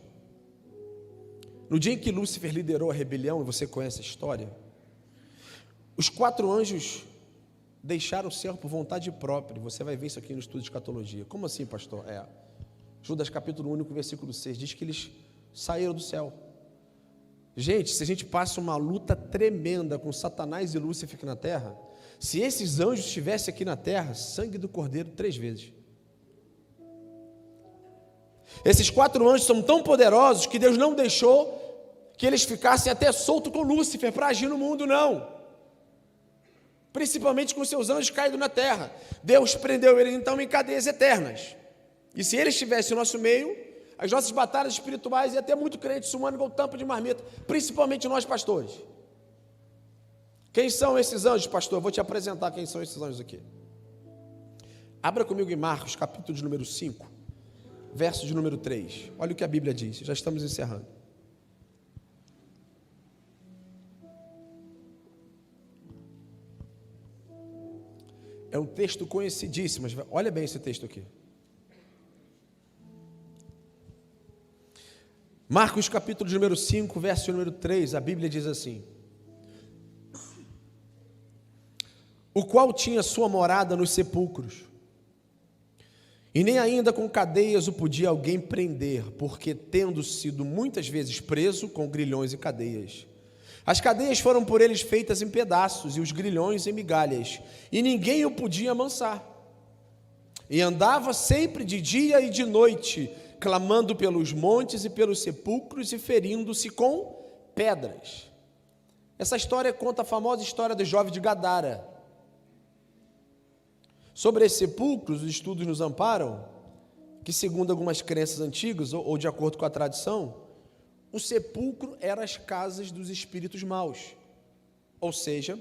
No dia em que Lúcifer liderou a rebelião, e você conhece a história, os 4 anjos deixaram o céu por vontade própria. Você vai ver isso aqui no estudo de escatologia. Como assim, pastor? Judas capítulo 1, versículo 6, diz que eles saíram do céu. Gente, se a gente passa uma luta tremenda com Satanás e Lúcifer aqui na terra, se esses anjos estivessem aqui na terra, sangue do cordeiro 3 vezes. Esses 4 anjos são tão poderosos que Deus não deixou que eles ficassem até soltos com Lúcifer para agir no mundo, não. Principalmente com seus anjos caídos na terra. Deus prendeu eles então em cadeias eternas. E se eles estivessem no nosso meio, as nossas batalhas espirituais iam ter muito crente sumando igual tampa de marmita, principalmente nós pastores. Quem são esses anjos, pastor? Eu vou te apresentar quem são esses anjos aqui. Abra comigo em Marcos, capítulo de número 5, verso de número 3. Olha o que a Bíblia diz, já estamos encerrando. É um texto conhecidíssimo, mas olha bem esse texto aqui. Marcos capítulo de número 5, verso de número 3, a Bíblia diz assim: o qual tinha sua morada nos sepulcros, e nem ainda com cadeias o podia alguém prender, porque tendo sido muitas vezes preso com grilhões e cadeias, as cadeias foram por eles feitas em pedaços, e os grilhões em migalhas, e ninguém o podia amansar. E andava sempre de dia e de noite, clamando pelos montes e pelos sepulcros e ferindo-se com pedras. Essa história conta a famosa história do jovem de Gadara. Sobre esses sepulcros, os estudos nos amparam que, segundo algumas crenças antigas, ou de acordo com a tradição, o sepulcro eram as casas dos espíritos maus. Ou seja,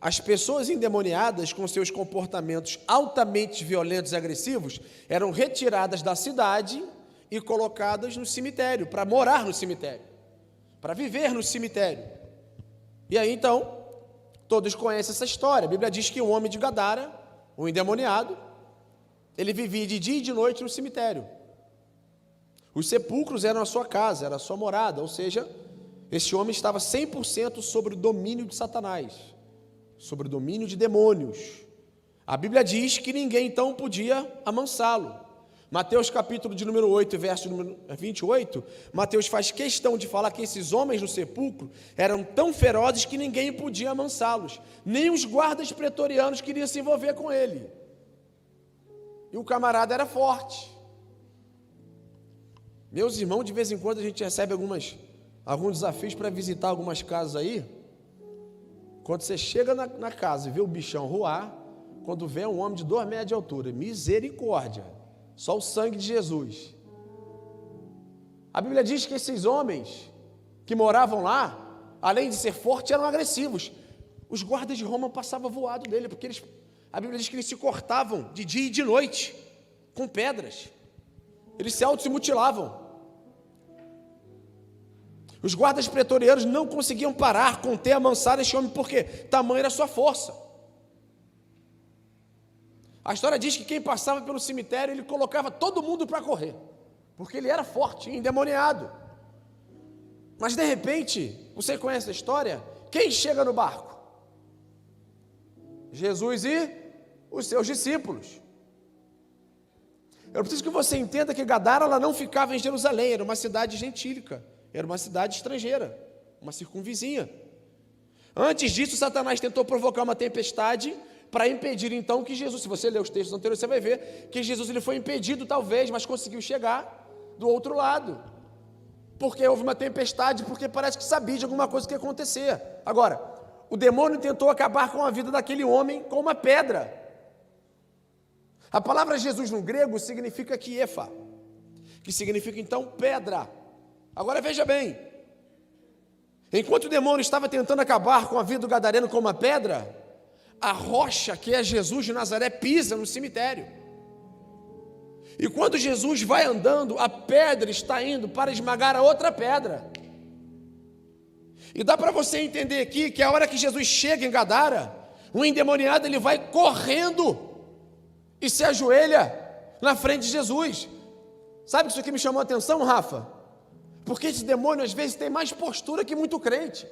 as pessoas endemoniadas com seus comportamentos altamente violentos e agressivos eram retiradas da cidade e colocadas no cemitério, para morar no cemitério, para viver no cemitério. E aí então, todos conhecem essa história. A Bíblia diz que o homem de Gadara, o endemoniado, ele vivia de dia e de noite no cemitério. Os sepulcros eram a sua casa, era a sua morada, ou seja, esse homem estava 100% sobre o domínio de Satanás, sobre o domínio de demônios. A Bíblia diz que ninguém então podia amansá-lo. Mateus capítulo de número 8, verso número 28, Mateus faz questão de falar que esses homens no sepulcro eram tão ferozes que ninguém podia amansá-los, nem os guardas pretorianos queriam se envolver com ele. E o camarada era forte. Meus irmãos, de vez em quando a gente recebe alguns desafios para visitar algumas casas aí. Quando você chega na casa e vê o bichão roar, quando vê um homem de 2 metros de altura, misericórdia. Só o sangue de Jesus. A Bíblia diz que esses homens que moravam lá, além de ser fortes, eram agressivos. Os guardas de Roma passavam voado dele, porque a Bíblia diz que eles se cortavam de dia e de noite, com pedras. Eles se mutilavam. Os guardas pretorianos não conseguiam parar, conter, amansar esse homem, porque tamanha era a sua força. A história diz que quem passava pelo cemitério, ele colocava todo mundo para correr, porque ele era forte, endemoniado. Mas de repente, você conhece a história? Quem chega no barco? Jesus e os seus discípulos. Eu preciso que você entenda que Gadara ela não ficava em Jerusalém, era uma cidade gentílica, era uma cidade estrangeira, uma circunvizinha. Antes disso, Satanás tentou provocar uma tempestade para impedir então que Jesus, se você ler os textos anteriores, você vai ver que Jesus ele foi impedido talvez, mas conseguiu chegar do outro lado, porque houve uma tempestade, porque parece que sabia de alguma coisa que ia acontecer. Agora, o demônio tentou acabar com a vida daquele homem com uma pedra. A palavra Jesus no grego significa kiefa, que significa então pedra. Agora veja bem, Enquanto o demônio estava tentando acabar com a vida do gadareno com uma pedra, a rocha, que é Jesus de Nazaré, pisa no cemitério. E quando Jesus vai andando, a pedra está indo para esmagar a outra pedra. E dá para você entender aqui que a hora que Jesus chega em Gadara, o endemoniado ele vai correndo e se ajoelha na frente de Jesus. Sabe que isso aqui me chamou a atenção, Rafa? Porque esse demônio às vezes tem mais postura que muito crente.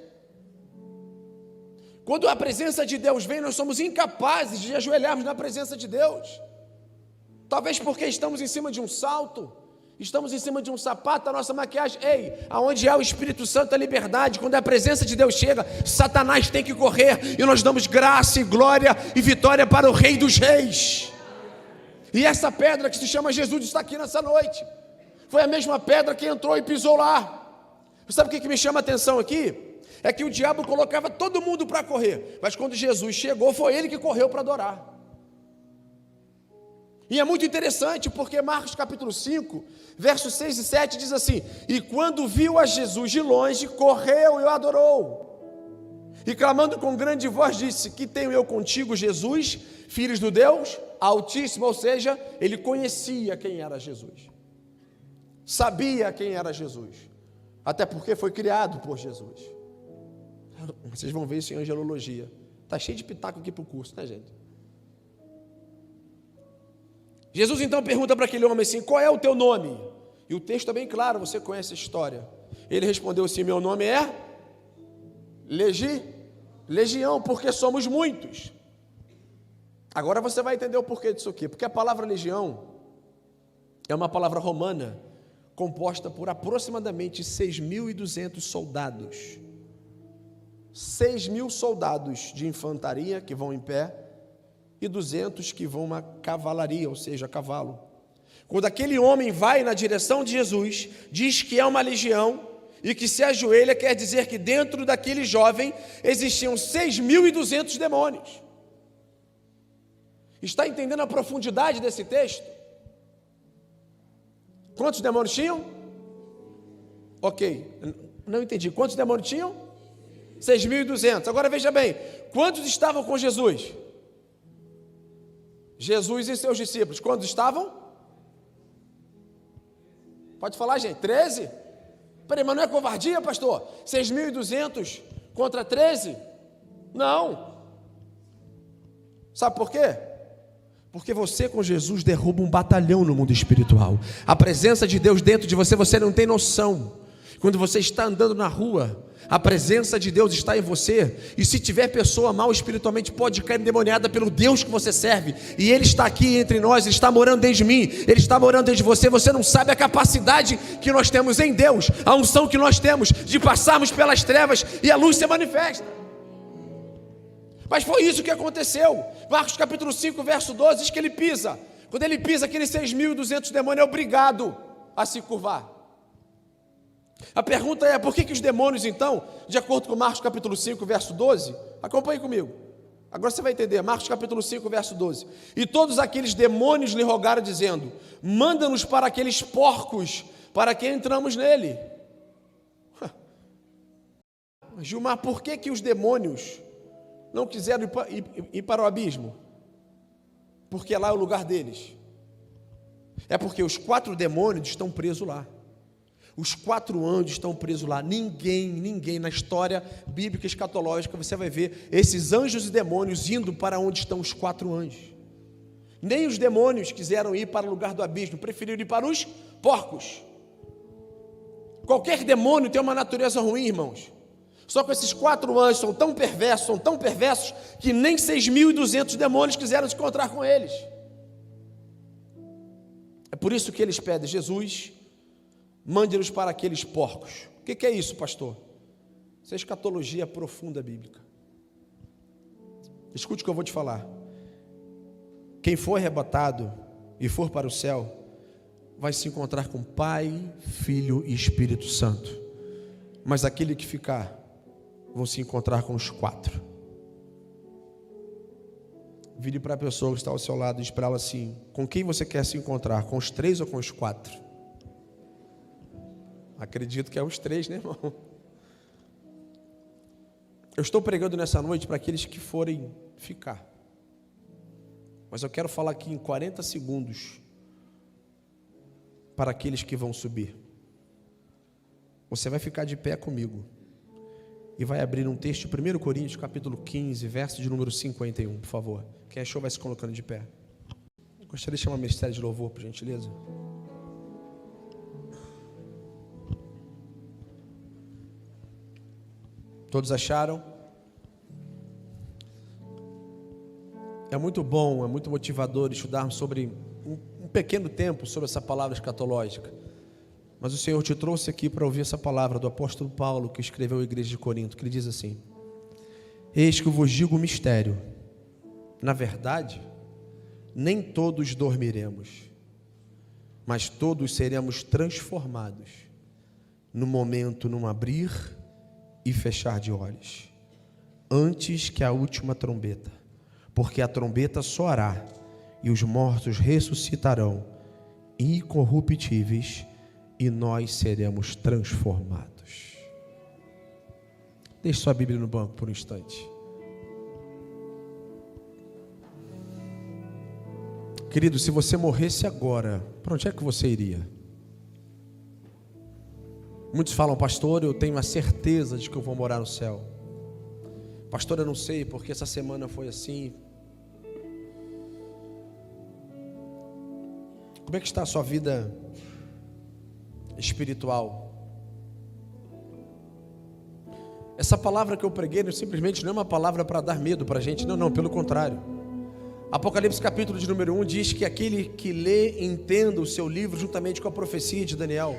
Quando a presença de Deus vem, nós somos incapazes de ajoelharmos na presença de Deus. Talvez porque estamos em cima de um salto, estamos em cima de um sapato, a nossa maquiagem. Ei, aonde há o Espírito Santo, a liberdade, quando a presença de Deus chega, Satanás tem que correr, e nós damos graça e glória e vitória para o Rei dos Reis. E essa pedra que se chama Jesus está aqui nessa noite. Foi a mesma pedra que entrou e pisou lá. Sabe o que me chama a atenção aqui? É que o diabo colocava todo mundo para correr, mas quando Jesus chegou, foi ele que correu para adorar. E é muito interessante, porque Marcos capítulo 5, versos 6 e 7 diz assim: e quando viu a Jesus de longe, correu e o adorou, e clamando com grande voz disse: que tenho eu contigo, Jesus, filhos do Deus Altíssimo? Ou seja, ele conhecia quem era Jesus, sabia quem era Jesus, até porque foi criado por Jesus. Vocês vão ver isso em angelologia. Está cheio de pitaco aqui para o curso, né, gente? Jesus então pergunta para aquele homem assim: qual é o teu nome? E o texto é bem claro, você conhece a história. Ele respondeu assim: meu nome é Legião, porque somos muitos. Agora você vai entender o porquê disso aqui. Porque a palavra legião é uma palavra romana composta por aproximadamente 6.200 soldados. 6.000 soldados de infantaria que vão em pé e 200 que vão na cavalaria, ou seja, a cavalo. Quando aquele homem vai na direção de Jesus, diz que é uma legião e que se ajoelha, quer dizer que dentro daquele jovem existiam 6.200 demônios. Está entendendo a profundidade desse texto? Quantos demônios tinham? Ok, não entendi. Quantos demônios tinham? 6.200. Agora veja bem, quantos estavam com Jesus? Jesus e seus discípulos, quantos estavam? Pode falar, gente, 13? Peraí, mas não é covardia, pastor? 6.200 contra 13? Não. Sabe por quê? Porque você com Jesus derruba um batalhão no mundo espiritual. A presença de Deus dentro de você, você não tem noção. Quando você está andando na rua, a presença de Deus está em você, e se tiver pessoa mal espiritualmente, pode cair endemoniada pelo Deus que você serve, e Ele está aqui entre nós, Ele está morando dentro de mim, Ele está morando dentro de você. Você não sabe a capacidade que nós temos em Deus, a unção que nós temos de passarmos pelas trevas e a luz se manifesta. Mas foi isso que aconteceu. Marcos capítulo 5, verso 12, diz que ele pisa. Quando ele pisa, aqueles 6.200 demônios é obrigado a se curvar. A pergunta é: por que os demônios então, de acordo com Marcos capítulo 5, verso 12, acompanhe comigo, agora você vai entender, Marcos capítulo 5, verso 12, e todos aqueles demônios lhe rogaram dizendo: manda-nos para aqueles porcos, para que entramos nele. Gilmar, por que os demônios não quiseram ir para o abismo? Porque lá é o lugar deles. É porque os 4 demônios estão presos lá. Os 4 anjos estão presos lá. Ninguém na história bíblica escatológica você vai ver esses anjos e demônios indo para onde estão os 4 anjos. Nem os demônios quiseram ir para o lugar do abismo, preferiram ir para os porcos. Qualquer demônio tem uma natureza ruim, irmãos. Só que esses 4 anjos são tão perversos, que nem 6.200 demônios quiseram se encontrar com eles. É por isso que eles pedem: Jesus, mande-nos para aqueles porcos. O que é isso, pastor? Isso é escatologia profunda bíblica. Escute o que eu vou te falar. Quem for arrebatado e for para o céu, vai se encontrar com Pai, Filho e Espírito Santo. Mas aquele que ficar, vão se encontrar com os 4. Vire para a pessoa que está ao seu lado e diz para ela assim: com quem você quer se encontrar? Com os 3 ou com os 4? Acredito que é os 3, né, irmão? Eu estou pregando nessa noite para aqueles que forem ficar. Mas eu quero falar aqui em 40 segundos para aqueles que vão subir. Você vai ficar de pé comigo e vai abrir um texto, 1 Coríntios capítulo 15, verso de número 51, por favor. Quem achou vai se colocando de pé. Gostaria de chamar o Ministério de Louvor, por gentileza. Todos acharam? É muito bom, é muito motivador estudarmos sobre um pequeno tempo sobre essa palavra escatológica. Mas o Senhor te trouxe aqui para ouvir essa palavra do apóstolo Paulo, que escreveu à igreja de Corinto, que ele diz assim: eis que eu vos digo o mistério, na verdade, nem todos dormiremos, mas todos seremos transformados, no momento, num abrir e fechar de olhos, antes que a última trombeta, porque a trombeta soará, e os mortos ressuscitarão, incorruptíveis, e nós seremos transformados. Deixe sua Bíblia no banco por um instante. Querido, se você morresse agora, para onde é que você iria? Muitos falam: pastor, eu tenho a certeza de que eu vou morar no céu. Pastor, eu não sei, porque essa semana foi assim. Como é que está a sua vida espiritual? Essa palavra que eu preguei simplesmente não é uma palavra para dar medo para a gente. Não, pelo contrário. Apocalipse capítulo de número 1 diz que aquele que lê, entenda o seu livro juntamente com a profecia de Daniel.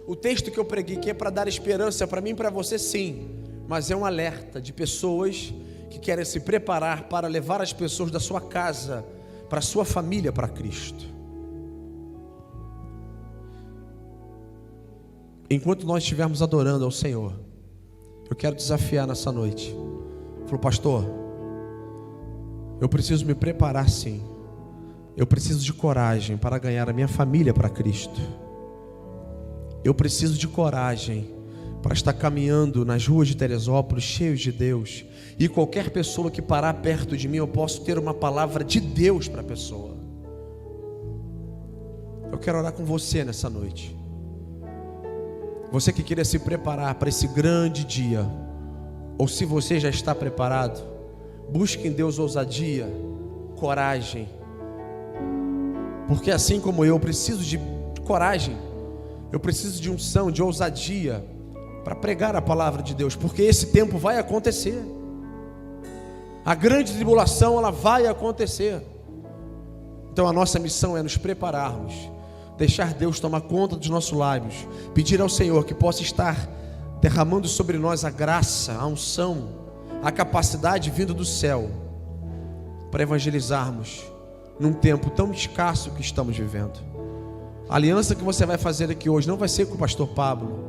O texto que eu preguei aqui é para dar esperança para mim e para você, sim, mas é um alerta de pessoas que querem se preparar para levar as pessoas da sua casa, para a sua família, para Cristo. Enquanto nós estivermos adorando ao Senhor, eu quero desafiar nessa noite. Falou: pastor, eu preciso me preparar, sim. Eu preciso de coragem para ganhar a minha família para Cristo. Eu preciso de coragem para estar caminhando nas ruas de Teresópolis cheios de Deus. E qualquer pessoa que parar perto de mim, eu posso ter uma palavra de Deus para a pessoa. Eu quero orar com você nessa noite. Você que queira se preparar para esse grande dia, ou se você já está preparado, busque em Deus ousadia, coragem, porque assim como eu preciso de coragem, eu preciso de unção, de ousadia para pregar a palavra de Deus, porque esse tempo vai acontecer. A grande tribulação, ela vai acontecer. Então a nossa missão é nos prepararmos, deixar Deus tomar conta dos nossos lábios, pedir ao Senhor que possa estar derramando sobre nós a graça, a unção, a capacidade vinda do céu, para evangelizarmos num tempo tão escasso que estamos vivendo. A aliança que você vai fazer aqui hoje não vai ser com o pastor Pablo,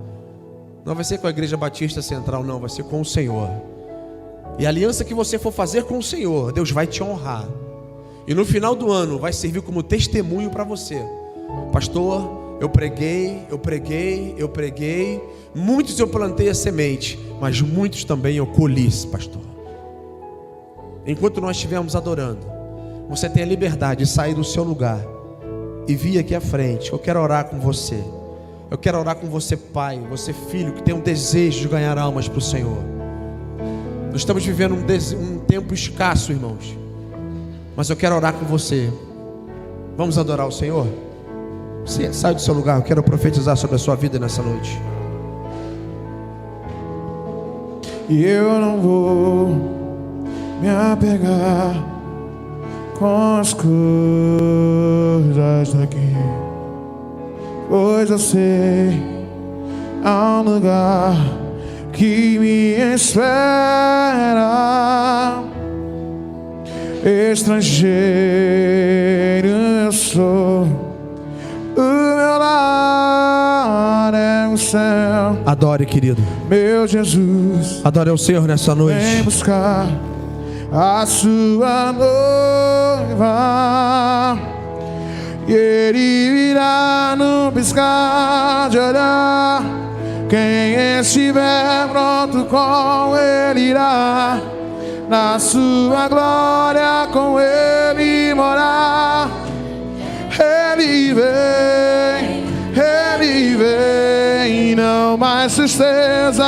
não vai ser com a Igreja Batista Central, não, vai ser com o Senhor. E a aliança que você for fazer com o Senhor, Deus vai te honrar. E no final do ano vai servir como testemunho para você. Pastor, eu preguei, muitos eu plantei a semente, mas muitos também eu colhi, pastor. Enquanto nós estivermos adorando, você tem a liberdade de sair do seu lugar e vir aqui à frente. Eu quero orar com você. Eu quero orar com você, pai, você filho, que tem um desejo de ganhar almas para o Senhor. Nós estamos vivendo um tempo escasso, irmãos, mas eu quero orar com você. Vamos adorar o Senhor? Você sai do seu lugar, eu quero profetizar sobre a sua vida nessa noite. E eu não vou me apegar com as coisas daqui, pois eu sei há um lugar que me espera. Estrangeiro eu sou, o meu lar é o céu. Adore, querido. Meu Jesus, adore ao Senhor nessa noite. Vem buscar a sua noiva, e Ele virá no piscar de olhar. Quem estiver pronto com Ele irá, na sua glória com Ele morar. Ele vem, não mais tristeza.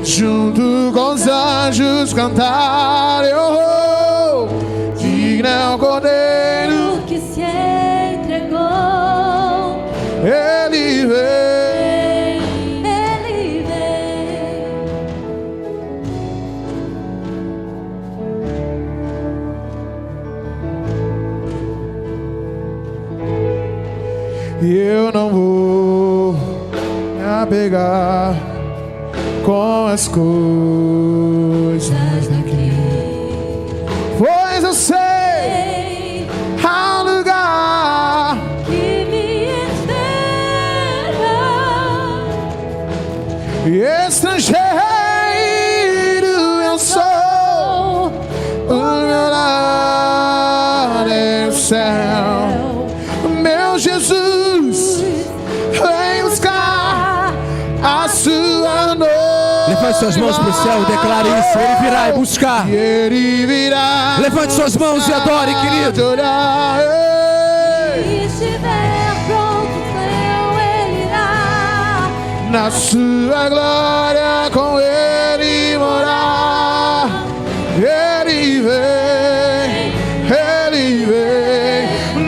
Junto com os anjos cantar, digno é o Cordeiro que se entregou. Ele vem, Ele vem. e eu não vou me apegar com as coisas daqui, pois eu sei há um lugar Que me espera. e estrangeiro eu sou, o meu lar é o céu. Meu Jesus vem buscar a sua noiva. Levante suas mãos para o céu e declare isso. Ele virá e buscar. E Ele virá. Levante suas mãos e adore, querido. Se estiver pronto, Senhor, Ele irá. Na sua glória com Ele morar. Ele vem,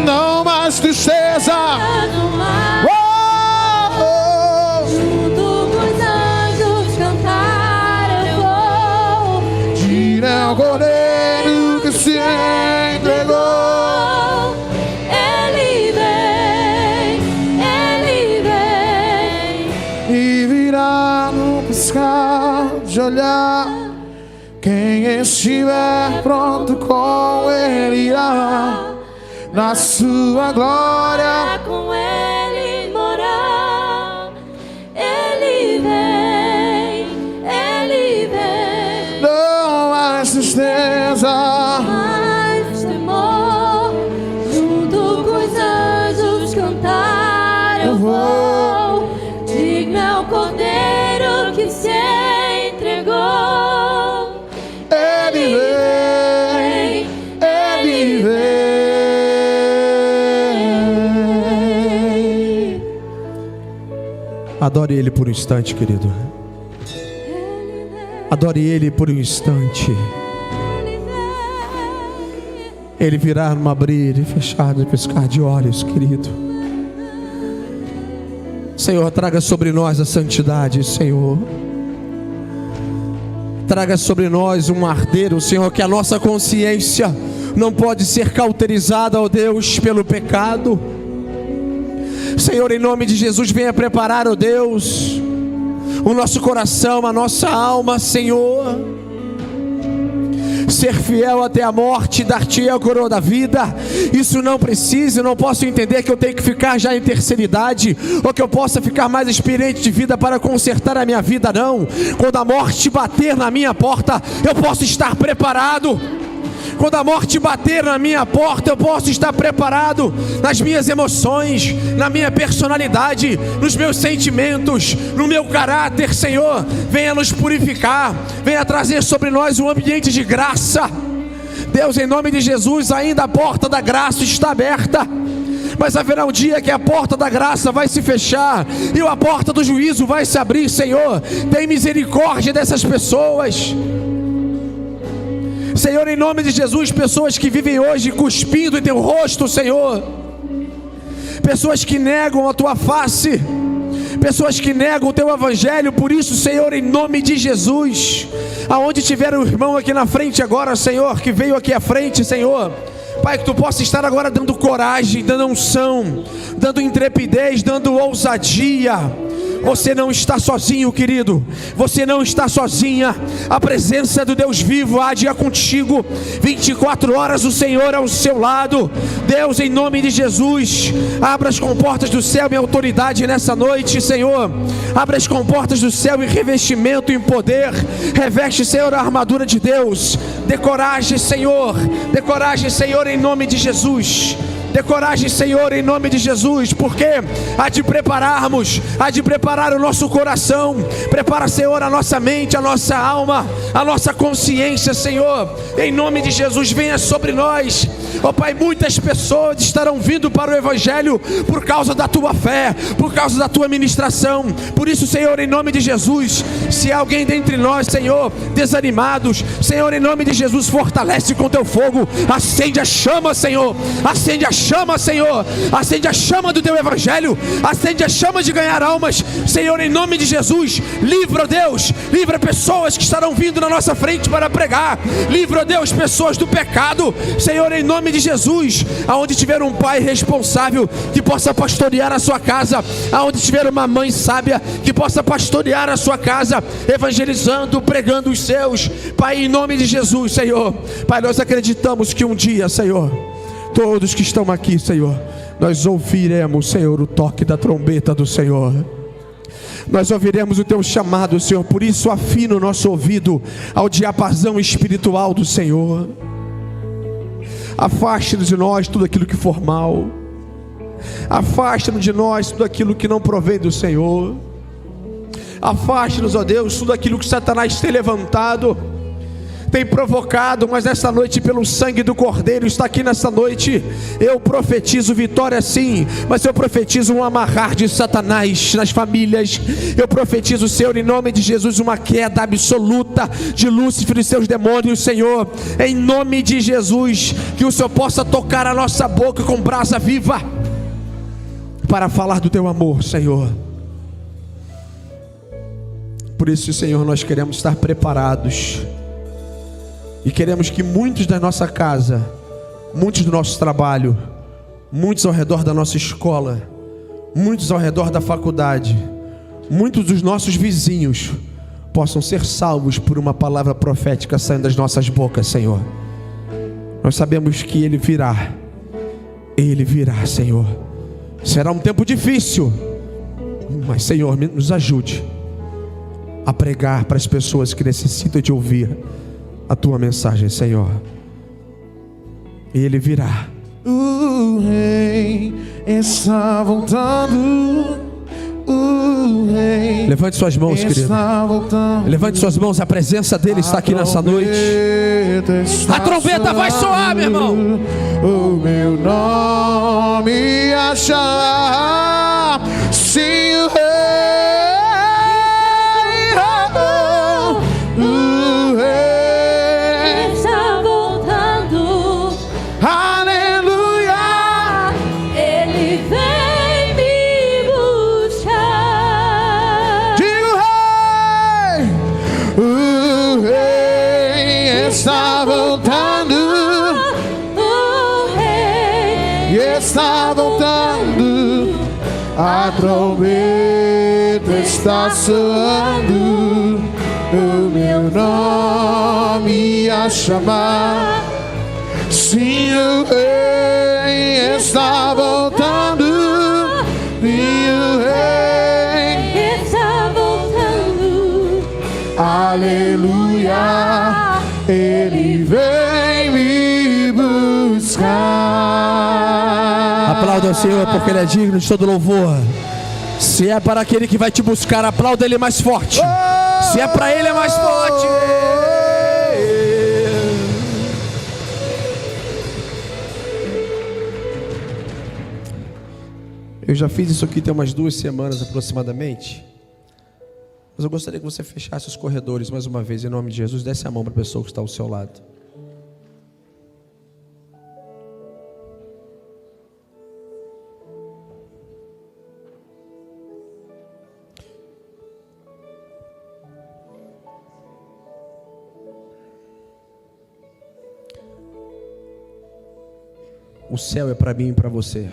não mais tristeza. No mar, Oh, junto com os anjos cantar eu vou. digno é o Cordeiro que se entregou. Ele vem E virá no piscar de olhar. Quem estiver pronto com Ele irá, na sua glória. com Ele morar. Ele vem, Não mais tristeza. mais temor. Junto com os anjos cantar eu vou. Digno é o Cordeiro que se entregou. Ele vem. Adore Ele por um instante, querido. Adore Ele por um instante. Ele virá num abrir e fechar e piscar de olhos, querido. Senhor, traga sobre nós a santidade, Senhor. Traga sobre nós um arder, Senhor, que a nossa consciência não pode ser cauterizada, ó Deus, pelo pecado. Senhor, em nome de Jesus, venha preparar, ó Deus, o nosso coração, a nossa alma, Senhor. Ser fiel até a morte, dar-te a coroa da vida. Isso não precisa, eu não posso entender que eu tenho que ficar já em terceira idade, ou que eu possa ficar mais experiente de vida para consertar a minha vida, não. Quando a morte bater na minha porta, eu posso estar preparado. Quando a morte bater na minha porta, eu posso estar preparado nas minhas emoções, na minha personalidade, nos meus sentimentos, no meu caráter. Senhor, venha nos purificar, venha trazer sobre nós um ambiente de graça. Deus, em nome de Jesus, ainda a porta da graça está aberta, mas haverá um dia que a porta da graça vai se fechar e a porta do juízo vai se abrir. Senhor, tem misericórdia dessas pessoas. Senhor, em nome de Jesus, pessoas que vivem hoje cuspindo em teu rosto, Senhor, pessoas que negam a tua face, pessoas que negam o teu evangelho. Por isso, Senhor, em nome de Jesus, aonde tiver o irmão aqui na frente agora, Senhor, que veio aqui à frente, Senhor, Pai, que tu possa estar agora dando coragem, dando unção, dando intrepidez, dando ousadia. Você não está sozinho, querido. Você não está sozinha. A presença do Deus vivo há de ir contigo. 24 horas o Senhor ao seu lado. Deus, em nome de Jesus, abra as comportas do céu em autoridade nessa noite, Senhor. Abra as comportas do céu em revestimento, em poder. Reveste, Senhor, a armadura de Deus. Dê coragem, Senhor. Dê coragem, Senhor, em nome de Jesus. Dê coragem, Senhor, em nome de Jesus, porque há de preparar o nosso coração. Prepara, Senhor, a nossa mente, a nossa alma, a nossa consciência, Senhor. Em nome de Jesus, venha sobre nós. Ó Pai, muitas pessoas estarão vindo para o Evangelho por causa da tua fé, por causa da tua ministração. Por isso, Senhor, em nome de Jesus, se há alguém dentre nós, Senhor, desanimados, Senhor, em nome de Jesus, fortalece com teu fogo. Acende a chama, Senhor. Acende a chama, Senhor. Acende a chama do teu Evangelho. Acende a chama de ganhar almas, Senhor, em nome de Jesus. Livra, Deus, livra pessoas que estarão vindo na nossa frente para pregar. Livra, Deus, pessoas do pecado, Senhor, em nome de Jesus. Aonde tiver um pai responsável que possa pastorear a sua casa, aonde tiver uma mãe sábia que possa pastorear a sua casa, evangelizando, pregando os seus, Pai, em nome de Jesus, Senhor. Pai, nós acreditamos que um dia, Senhor, todos que estão aqui, Senhor, nós ouviremos, Senhor, o toque da trombeta do Senhor. Nós ouviremos o teu chamado, Senhor. Por isso afina o nosso ouvido ao diapasão espiritual do Senhor. Afaste-nos de nós tudo aquilo que for mal. Afaste-nos de nós tudo aquilo que não provém do Senhor. Afaste-nos, ó Deus, tudo aquilo que Satanás tem levantado, tem provocado, mas nessa noite, pelo sangue do Cordeiro, está aqui nessa noite. Eu profetizo vitória sim, mas eu profetizo um amarrar de Satanás nas famílias. Eu profetizo, Senhor, em nome de Jesus, uma queda absoluta de Lúcifer e seus demônios, Senhor. Em nome de Jesus, que o Senhor possa tocar a nossa boca com brasa viva para falar do teu amor, Senhor. Por isso, Senhor, nós queremos estar preparados. E queremos que muitos da nossa casa, muitos do nosso trabalho, muitos ao redor da nossa escola, muitos ao redor da faculdade, muitos dos nossos vizinhos possam ser salvos por uma palavra profética saindo das nossas bocas, Senhor. Nós sabemos que Ele virá, Senhor. Será um tempo difícil, mas, Senhor, nos ajude a pregar para as pessoas que necessitam de ouvir a tua mensagem, Senhor. Ele virá. O rei está voltando. O rei. Levante suas mãos, querido. Levante suas mãos. A presença dele está aqui nessa noite. A trombeta vai soar, meu irmão. O meu nome achar. Sim, o rei. A trombeta está soando, o meu nome a chamar. Sim, o rei está voltando. Sim, o rei está voltando. Aleluia, ele vem me buscar. Aplauda ao Senhor, porque Ele é digno de todo louvor. Se é para aquele que vai te buscar, aplauda Ele mais forte. Se é para Ele, é mais forte. Eu já fiz isso aqui tem umas 2 semanas aproximadamente. Mas eu gostaria que você fechasse os corredores mais uma vez, em nome de Jesus. Desce a mão para a pessoa que está ao seu lado. O céu é para mim e para você.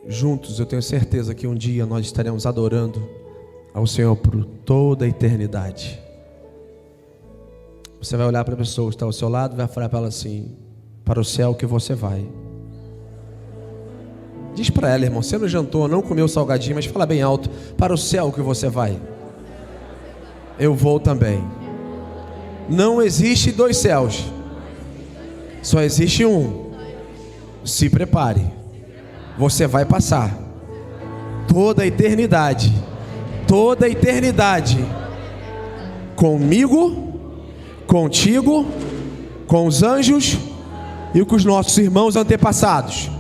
Juntos eu tenho certeza que um dia nós estaremos adorando ao Senhor por toda a eternidade. Você vai olhar para a pessoa que está ao seu lado e vai falar para ela assim: para o céu que você vai. Diz para ela, irmão, você não jantou, não comeu salgadinho, mas fala bem alto: para o céu que você vai. Eu vou também. Não existe 2 céus. Só existe um. Se prepare. Você vai passar toda a eternidade. Toda a eternidade. Comigo, contigo, com os anjos e com os nossos irmãos antepassados.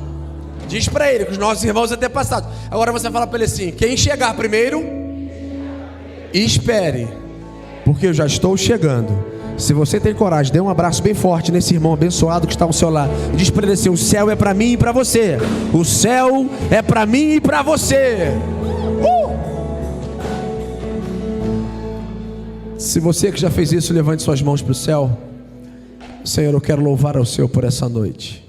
Diz para ele, com os nossos irmãos antepassados. Agora você fala para ele assim: quem chegar primeiro, espere, porque eu já estou chegando. Se você tem coragem, dê um abraço bem forte nesse irmão abençoado que está ao seu lado. E diz para ele assim: o céu é para mim e para você. O céu é para mim e para você. Se você que já fez isso, levante suas mãos para o céu. Senhor, eu quero louvar ao Senhor por essa noite.